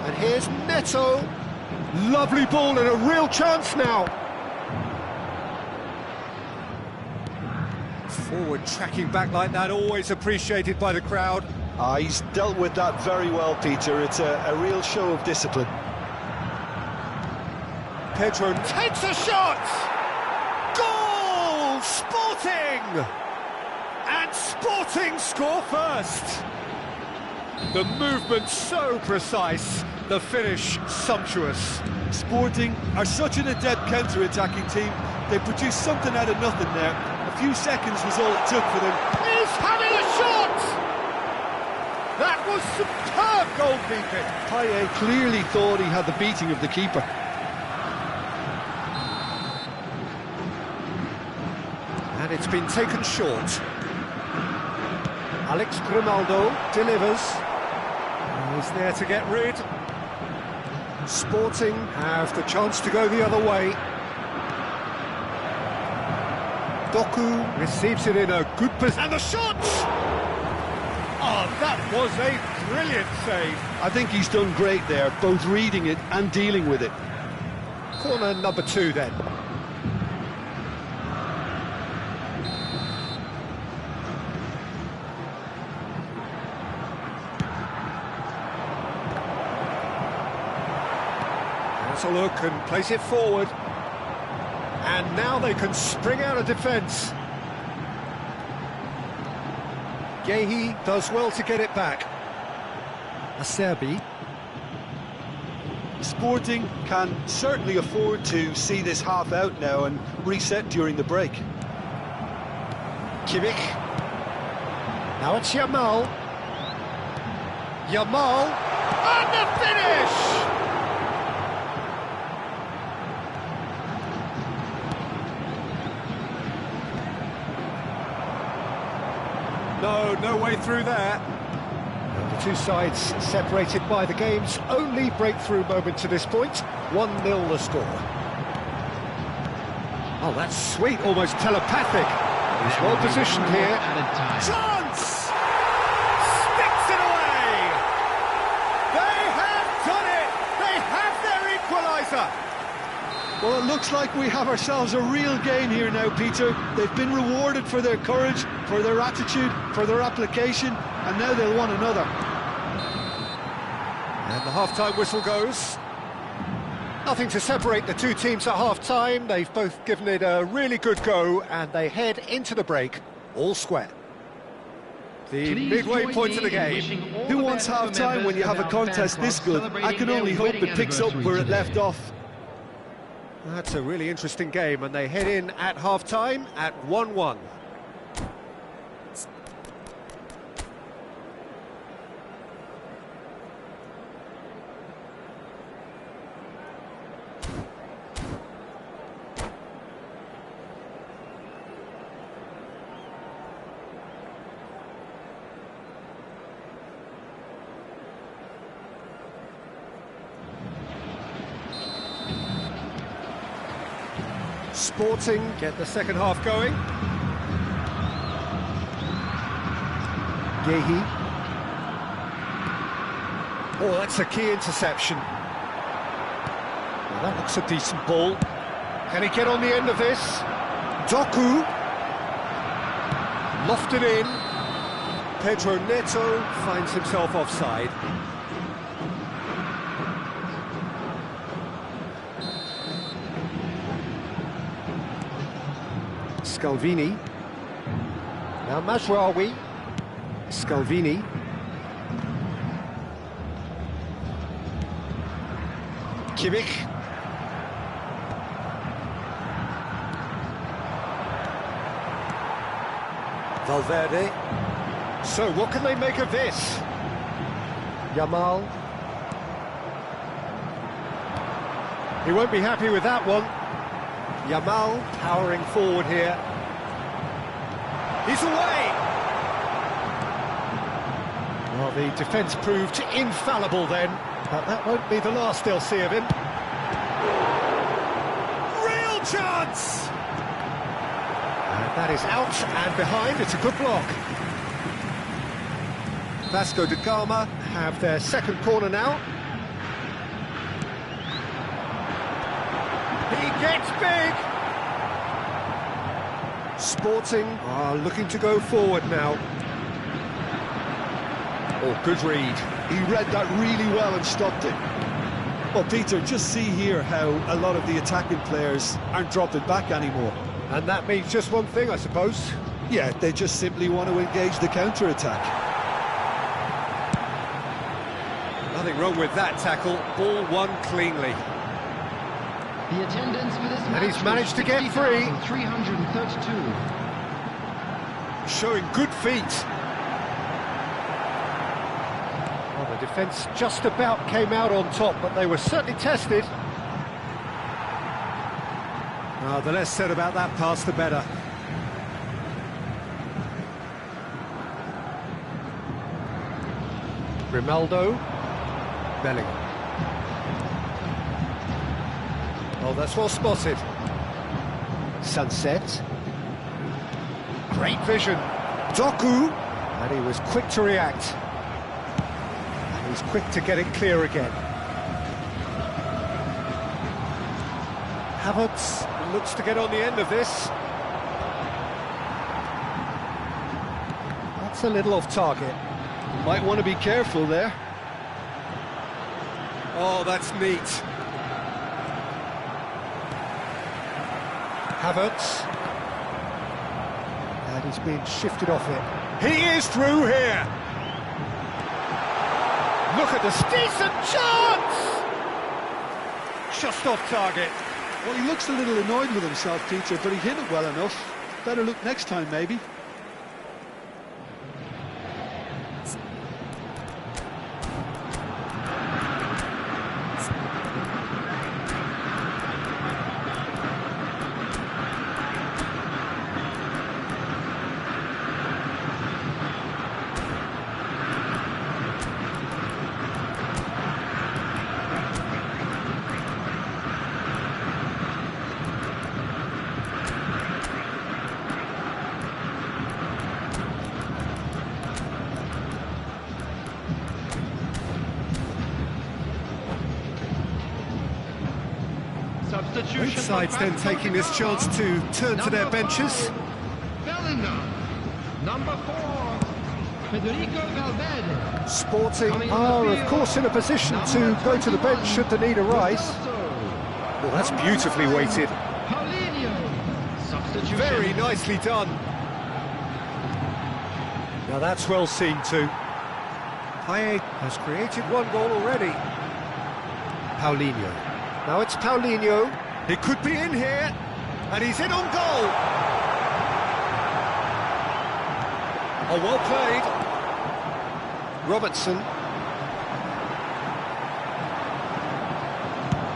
And here's Neto. Lovely ball and a real chance now. Forward tracking back like that, always appreciated by the crowd. He's dealt with that very well, Peter. It's a real show of discipline. Pedro takes a shot! Goal! Sporting! And Sporting score first! The movement so precise, the finish sumptuous. Sporting are such an adept counter-attacking team. They produced something out of nothing there. A few seconds was all it took for them. He's having a shot! That was superb goalkeeping. Payet clearly thought he had the beating of the keeper. And it's been taken short. Alex Grimaldo delivers. He's there to get rid. Sporting have the chance to go the other way. Doku receives it in a good position. And the shot! Oh, that was a brilliant save. I think he's done great there, both reading it and dealing with it. Corner number 2 then. Has a look and plays it forward. And now they can spring out of defence. Gehi does well to get it back. Acerbi. Sporting can certainly afford to see this half out now and reset during the break. Kimmich. Now it's Yamal. Yamal. And the finish! No way through there. The two sides separated by the game's only breakthrough moment to this point. 1-0 the score. Oh, that's sweet, almost telepathic. He's well positioned here. Chance! Sticks it away! They have done it! They have their equaliser! Well, it looks like we have ourselves a real gain here now, Peter. They've been rewarded for their courage, for their attitude, for their application, and now they'll want another. And the half-time whistle goes. Nothing to separate the two teams at half-time. They've both given it a really good go, and they head into the break all square. The midway point of the game. Who wants half-time when you have a contest this good? I can only hope it picks up where it left off. That's a really interesting game, and they head in at half-time at 1-1. Sporting get the second half going. Gehi. Oh, that's a key interception. Well, that looks a decent ball. Can he get on the end of this? Doku. Lofted in. Pedro Neto finds himself offside. Scalvini. Now Mazraoui. Scalvini. Kimmich. Valverde. So, what can they make of this? Yamal. He won't be happy with that one. Yamal powering forward here. He's away! Well, the defence proved infallible then, but that won't be the last they'll see of him. Real chance! And that is out and behind, it's a good block. Vasco da Gama have their second corner now. He gets big! Sporting are looking to go forward now. Oh, good read. He read that really well and stopped it. Well, Peter, just see here how a lot of the attacking players aren't dropping back anymore. And that means just one thing, I suppose. Yeah, they just simply want to engage the counter-attack. Nothing wrong with that tackle. Ball won cleanly. The attendance for this match And he's managed to get free. 332. Showing good feet. Well, the defence just about came out on top, but they were certainly tested. The less said about that pass, the better. Grimaldo. Bellingham. Oh, that's well spotted. Sunset. Great vision. Doku. And he was quick to react. And he's quick to get it clear again. Havertz looks to get on the end of this. That's a little off target. Might want to be careful there. Oh, that's neat. Havertz. And he's being shifted off it. He is through here. Look at this decent chance! Just off target. Well, he looks a little annoyed with himself, Peter, but he hit it well enough. Better look next time, maybe. Both sides then taking this chance to turn to their benches. Bellingham. Number 4, Federico Valverde. Sporting are, of course, in a position to go to the bench should the need arise. Well, that's beautifully weighted. Paulinho. Substitution. Very nicely done. Now that's well seen too. Payet has created one goal already. Paulinho. Now it's Paulinho. He could be in here, and he's in on goal. Oh, well played. Robertson.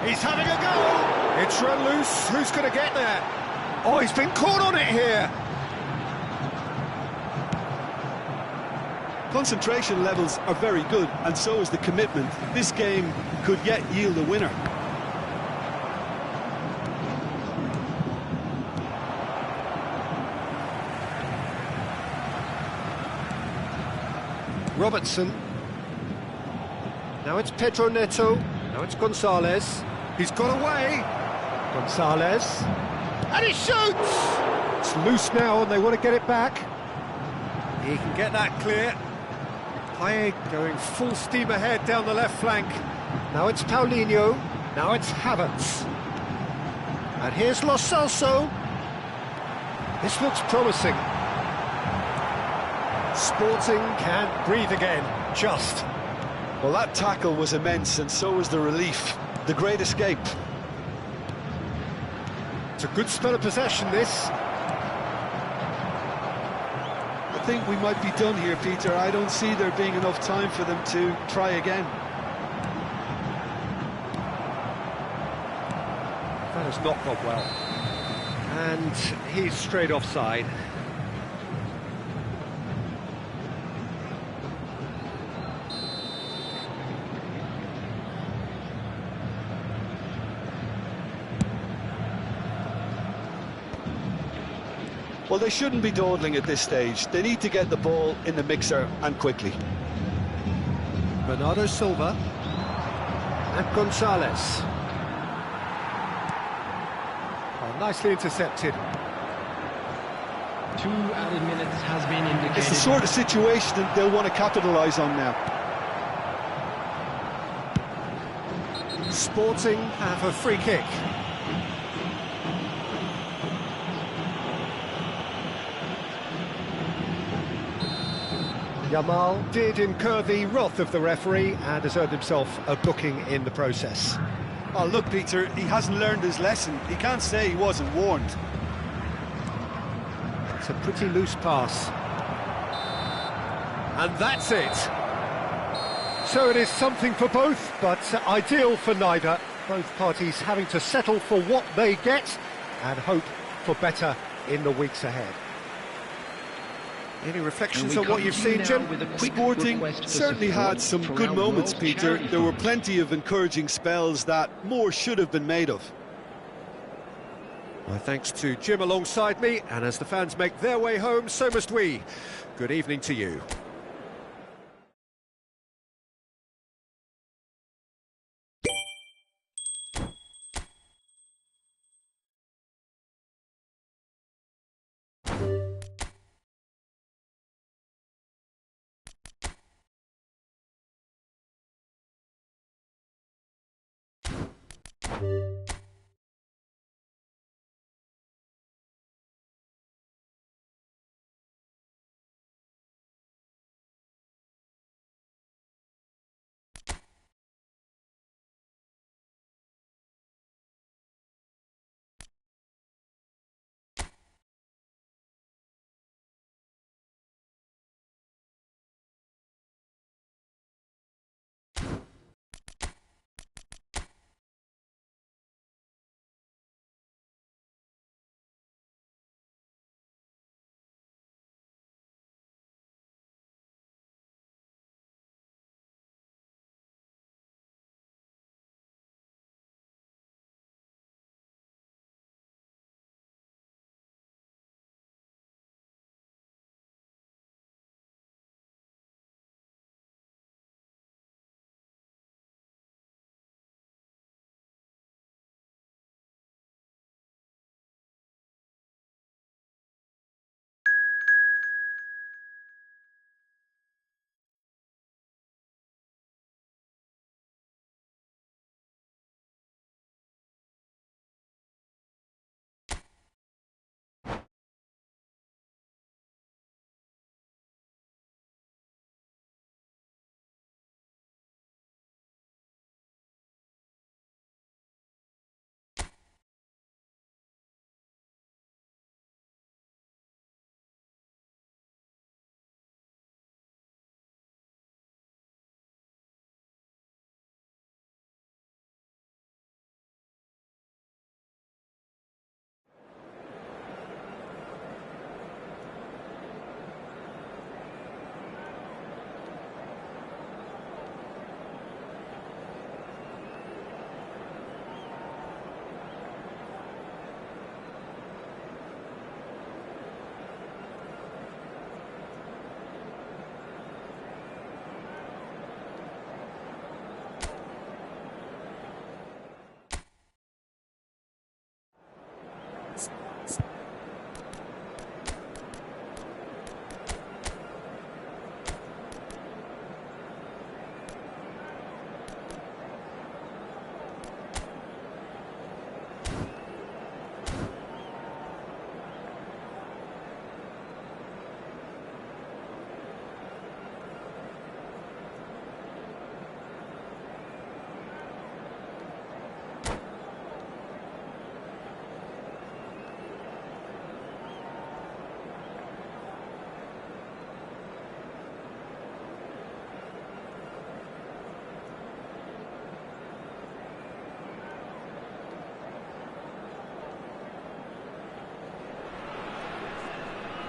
He's having a go. It's run loose. Who's going to get there? Oh, he's been caught on it here. Concentration levels are very good, and so is the commitment. This game could yet yield a winner. Robertson. Now it's Pedro Neto. Now it's Gonzalez. He's got away. Gonzalez. And he shoots! It's loose now and they want to get it back. He can get that clear. Payet going full steam ahead down the left flank. Now it's Paulinho. Now it's Havertz. And here's Lo Celso. This looks promising. Sporting can breathe again, just. Well, that tackle was immense, and so was the relief. The great escape. It's a good spell of possession, this. I think we might be done here, Peter. I don't see there being enough time for them to try again. That has not gone well. And he's straight offside. Well, they shouldn't be dawdling at this stage. They need to get the ball in the mixer, and quickly. Bernardo Silva. And Gonzalez. Oh, nicely intercepted. 2 added minutes has been indicated. It's the sort of situation that they'll want to capitalise on now. Sporting have a free kick. Yamal did incur the wrath of the referee and has earned himself a booking in the process. Oh, look, Peter, he hasn't learned his lesson. He can't say he wasn't warned. It's a pretty loose pass. And that's it. So it is something for both, but ideal for neither. Both parties having to settle for what they get and hope for better in the weeks ahead. Any reflections on what you've seen, Jim? Sporting certainly had some good moments, Peter. There were plenty of encouraging spells that more should have been made of. My thanks to Jim alongside me, and as the fans make their way home, so must we. Good evening to you.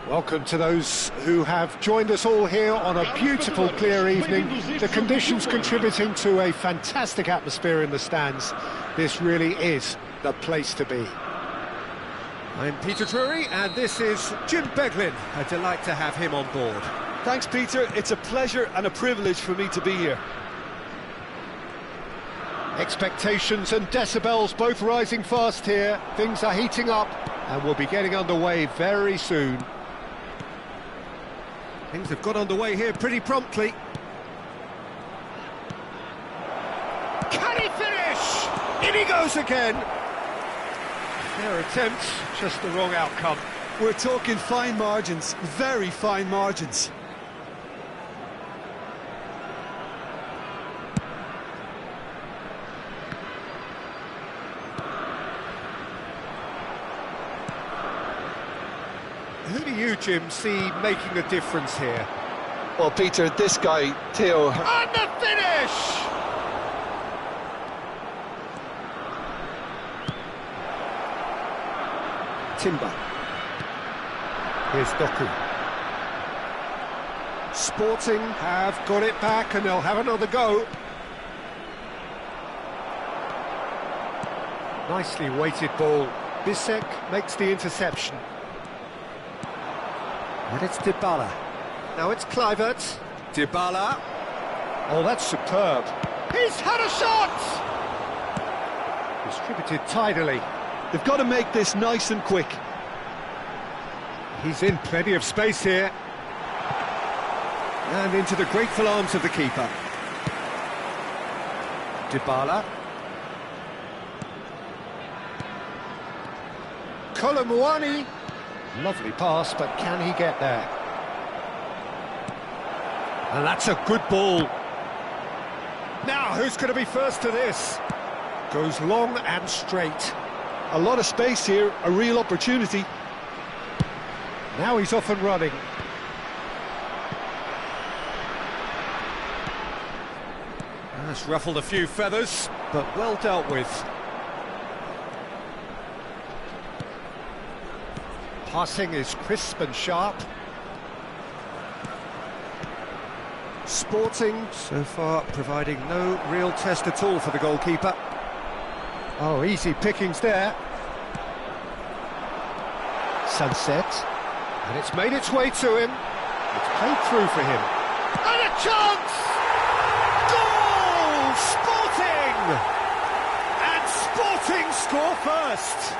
Welcome to those who have joined us all here on a beautiful, clear evening. The conditions contributing to a fantastic atmosphere in the stands. This really is the place to be. I'm Peter Drury, and this is Jim Beglin. A delight to have him on board. Thanks, Peter. It's a pleasure and a privilege for me to be here. Expectations and decibels both rising fast here. Things are heating up and we'll be getting underway very soon. Things have got underway here pretty promptly. Can he finish? In he goes again. Their attempt, just the wrong outcome. We're talking fine margins, very fine margins. Who do you, Jim, see making a difference here? Well, Peter, this guy, Theo... And the finish! Timber. Here's Doku. Sporting have got it back and they'll have another go. Nicely weighted ball. Bisek makes the interception. And it's Dybala. Now it's Kluivert. Dybala. Oh, that's superb. He's had a shot! Distributed tidily. They've got to make this nice and quick. He's in plenty of space here. And into the grateful arms of the keeper. Dybala. Kolomuani. Lovely pass, but can he get there? And that's a good ball. Now, who's going to be first to this? Goes long and straight. A lot of space here, a real opportunity. Now he's off and running. That's ruffled a few feathers, but well dealt with. Passing is crisp and sharp. Sporting, so far, providing no real test at all for the goalkeeper. Oh, easy pickings there. Sunset. And it's made its way to him. It's played through for him. And a chance! Goal! Sporting! And Sporting score first!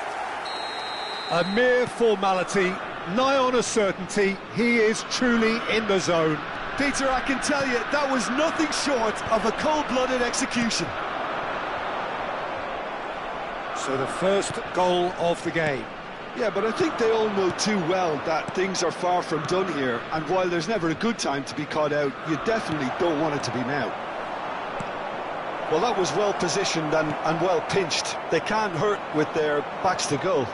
A mere formality, nigh on a certainty. He is truly in the zone. Peter, I can tell you, that was nothing short of a cold-blooded execution. So the first goal of the game. Yeah, but I think they all know too well that things are far from done here, and while there's never a good time to be caught out, you definitely don't want it to be now. Well, that was well positioned and well pinched. They can't hurt with their backs to goal.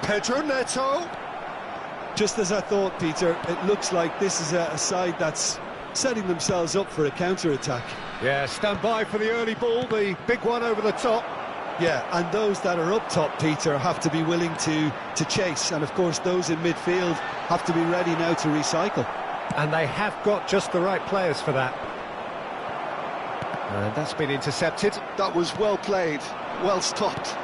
Pedro Neto. Just as I thought, Peter, it looks like this is a side that's setting themselves up for a counter-attack. Yeah, stand by for the early ball, the big one over the top. Yeah, and those that are up top, Peter, have to be willing to chase, and of course those in midfield have to be ready now to recycle. And they have got just the right players for that. And that's been intercepted. That was well played, well stopped.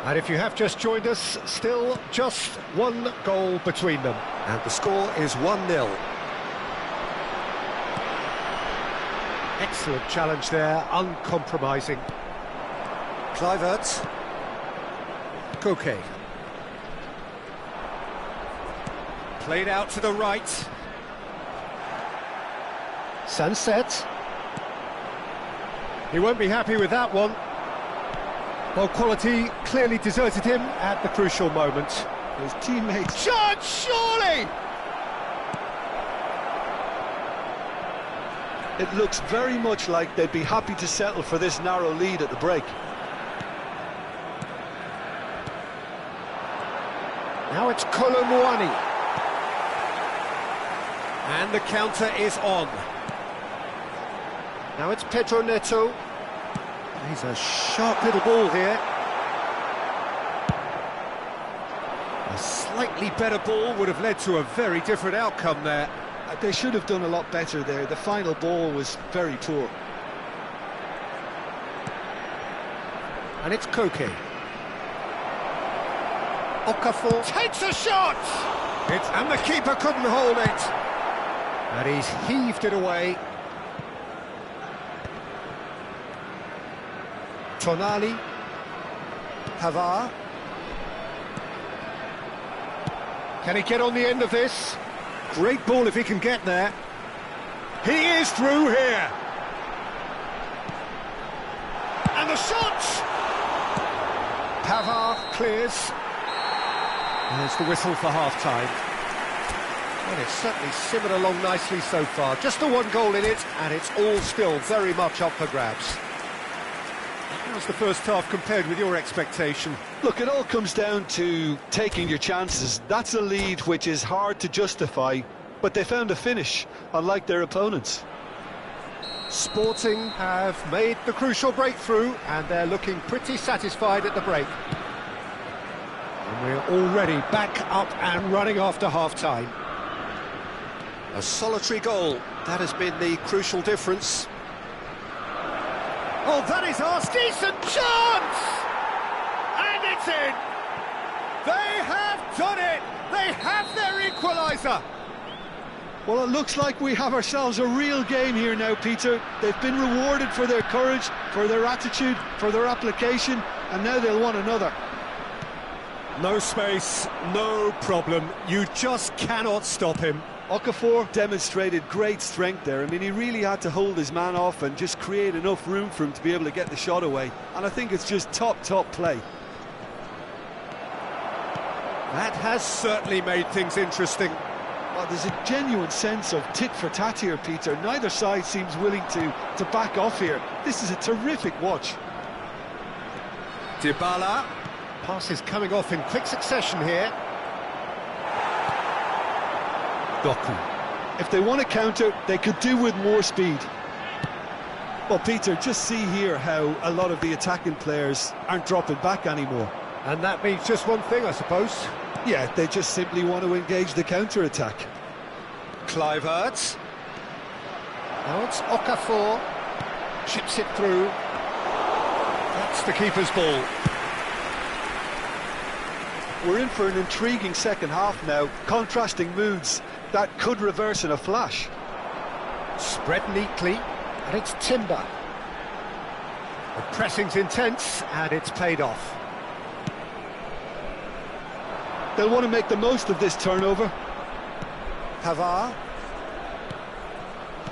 And if you have just joined us, still just one goal between them. And the score is 1-0. Excellent challenge there, uncompromising. Kluivert. Koke. Played out to the right. Sunset. He won't be happy with that one. Well, quality clearly deserted him at the crucial moment. His teammates... Shot, surely! It looks very much like they'd be happy to settle for this narrow lead at the break. Now it's Kolomuani. And the counter is on. Now it's Pedro Neto. He's a sharp little ball here. slightly better ball would have led to a very different outcome there. They should have done a lot better there. The final ball was very poor. And it's Koke. Okafor takes a shot! And the keeper couldn't hold it. And he's heaved it away. Tonali. Pavard. Can he get on the end of this? Great ball if he can get there. He is through here. And the shot! Pavard clears. There's the whistle for half-time. And it's certainly simmered along nicely so far. Just the one goal in it, and it's all still very much up for grabs. How's the first half compared with your expectation? Look, it all comes down to taking your chances. That's a lead which is hard to justify, but they found a finish, unlike their opponents. Sporting have made the crucial breakthrough, and they're looking pretty satisfied at the break. And we're already back up and running after half-time. A solitary goal, that has been the crucial difference. Oh, that is our decent chance! And it's in! They have done it! They have their equaliser! Well, it looks like we have ourselves a real game here now, Peter. They've been rewarded for their courage, for their attitude, for their application, and now they'll want another. No space, no problem. You just cannot stop him. Okafor demonstrated great strength there. I mean, he really had to hold his man off and just create enough room for him to be able to get the shot away. And I think it's just top play. That has certainly made things interesting. Well, there's a genuine sense of tit-for-tat here, Peter. Neither side seems willing to back off here. This is a terrific watch. Dybala. Passes coming off in quick succession here. Doku. If they want to counter, they could do with more speed. Well, Peter, just see here how a lot of the attacking players aren't dropping back anymore. And that means just one thing, I suppose. Yeah, they just simply want to engage the counter-attack. Kluivert. Now it's Okafor. Chips it through. That's the keeper's ball. We're in for an intriguing second half now. Contrasting moods that could reverse in a flash. Spread neatly, and it's Timber. The pressing's intense, and it's paid off. They'll want to make the most of this turnover. Pavard.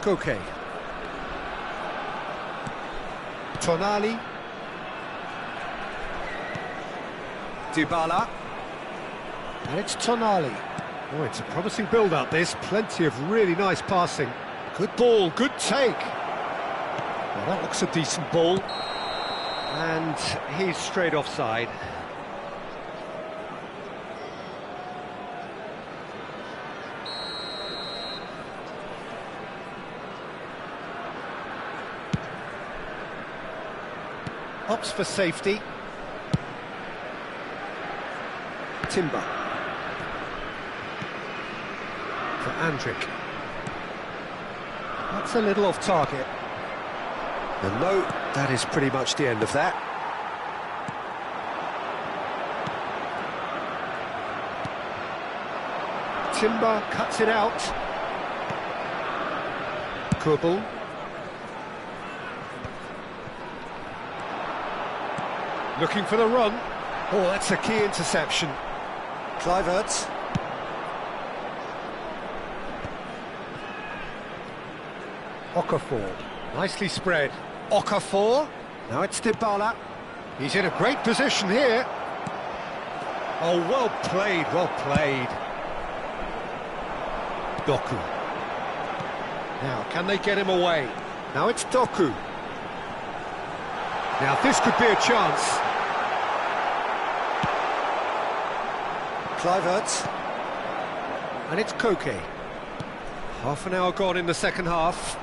Koke. Tonali. Dybala. And it's Tonali. Oh, it's a promising build-up, this. Plenty of really nice passing. Good ball, good take. Well, that looks a decent ball. And he's straight offside. Opts for safety. Timber. For Andrić. That's a little off target. And no, that is pretty much the end of that. Timber cuts it out. Kubel. Looking for the run. Oh, that's a key interception. Kluivert. Okafor. Nicely spread. Okafor. Now it's Dybala. He's in a great position here. Oh, well played, well played. Doku. Now, can they get him away? Now it's Doku. Now, this could be a chance. Kluivert. And it's Koke. Half an hour gone in the second half.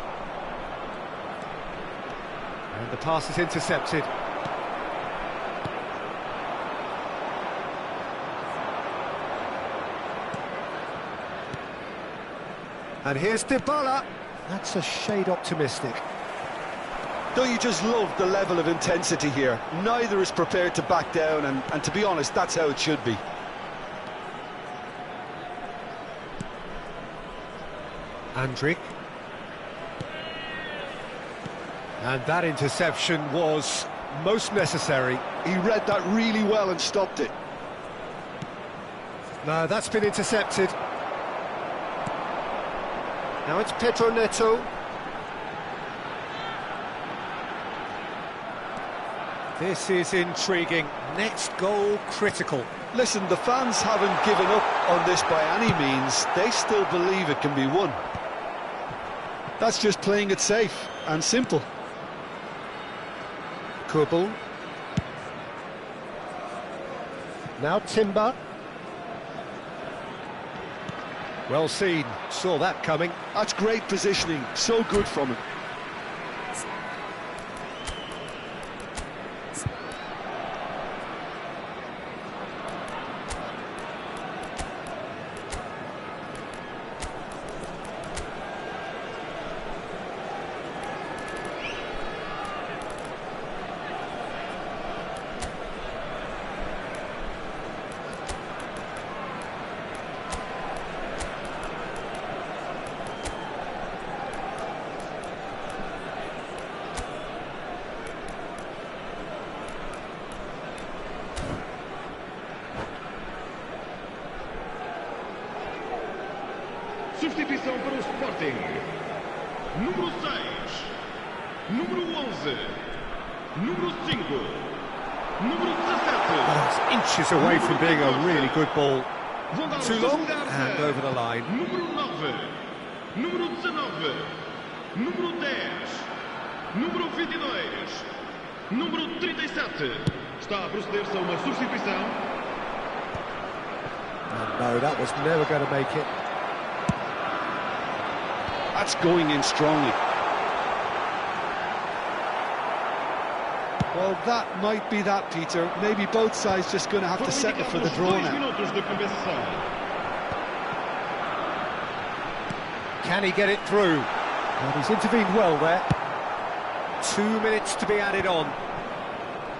And the pass is intercepted. And here's Dybala. That's a shade optimistic. Don't you just love the level of intensity here? Neither is prepared to back down, and to be honest, that's how it should be. Andrik. And that interception was most necessary. He read that really well and stopped it. No, that's been intercepted. Now it's Pedro Neto. This is intriguing. Next goal critical. Listen, the fans haven't given up on this by any means. They still believe it can be won. That's just playing it safe and simple. Kurbel. Now Timber. Well seen, saw that coming. That's great positioning, so good from him. Substituição para o Sporting. Número 6. Número 11. Número 5. Número 17. It's inches away from being a really good ball. Too long and over the line. Número 9. Número 19. Número 10. Número 22. Número 37. Está a proceder-se a uma substituição. No, that was never going to make it. That's going in strongly. Well, that might be that, Peter. Maybe both sides just going to have to settle for the draw now. Can he get it through? Well, he's intervened well there. 2 minutes to be added on.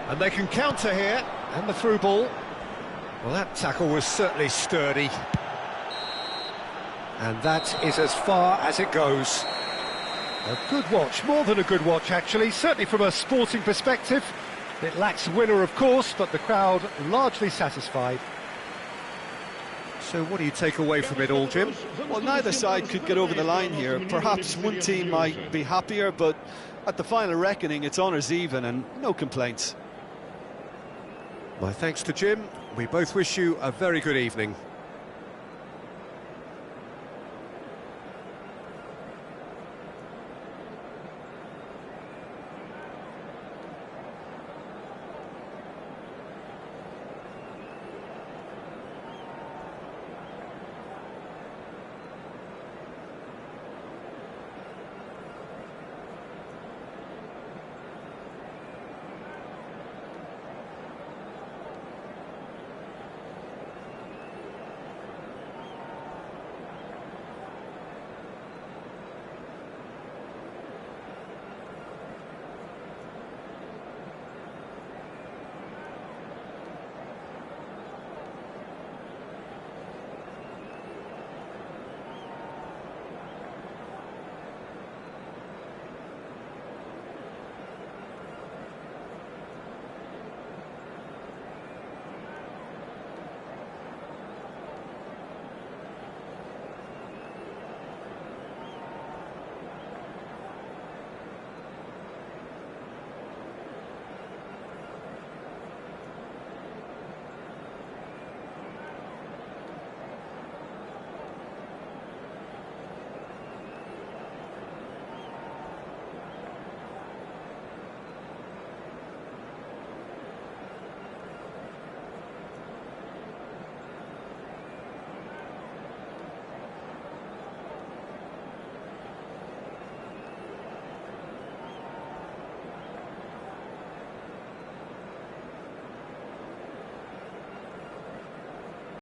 And they can counter here. And the through ball. Well, that tackle was certainly sturdy. And that is as far as it goes. A good watch, more than a good watch actually, certainly from a sporting perspective. It lacks a winner, of course, but the crowd largely satisfied. So what do you take away from it all, Jim? Well, neither side could get over the line here. Perhaps one team might be happier, but at the final reckoning, it's honours even and no complaints. My thanks to Jim. We both wish you a very good evening.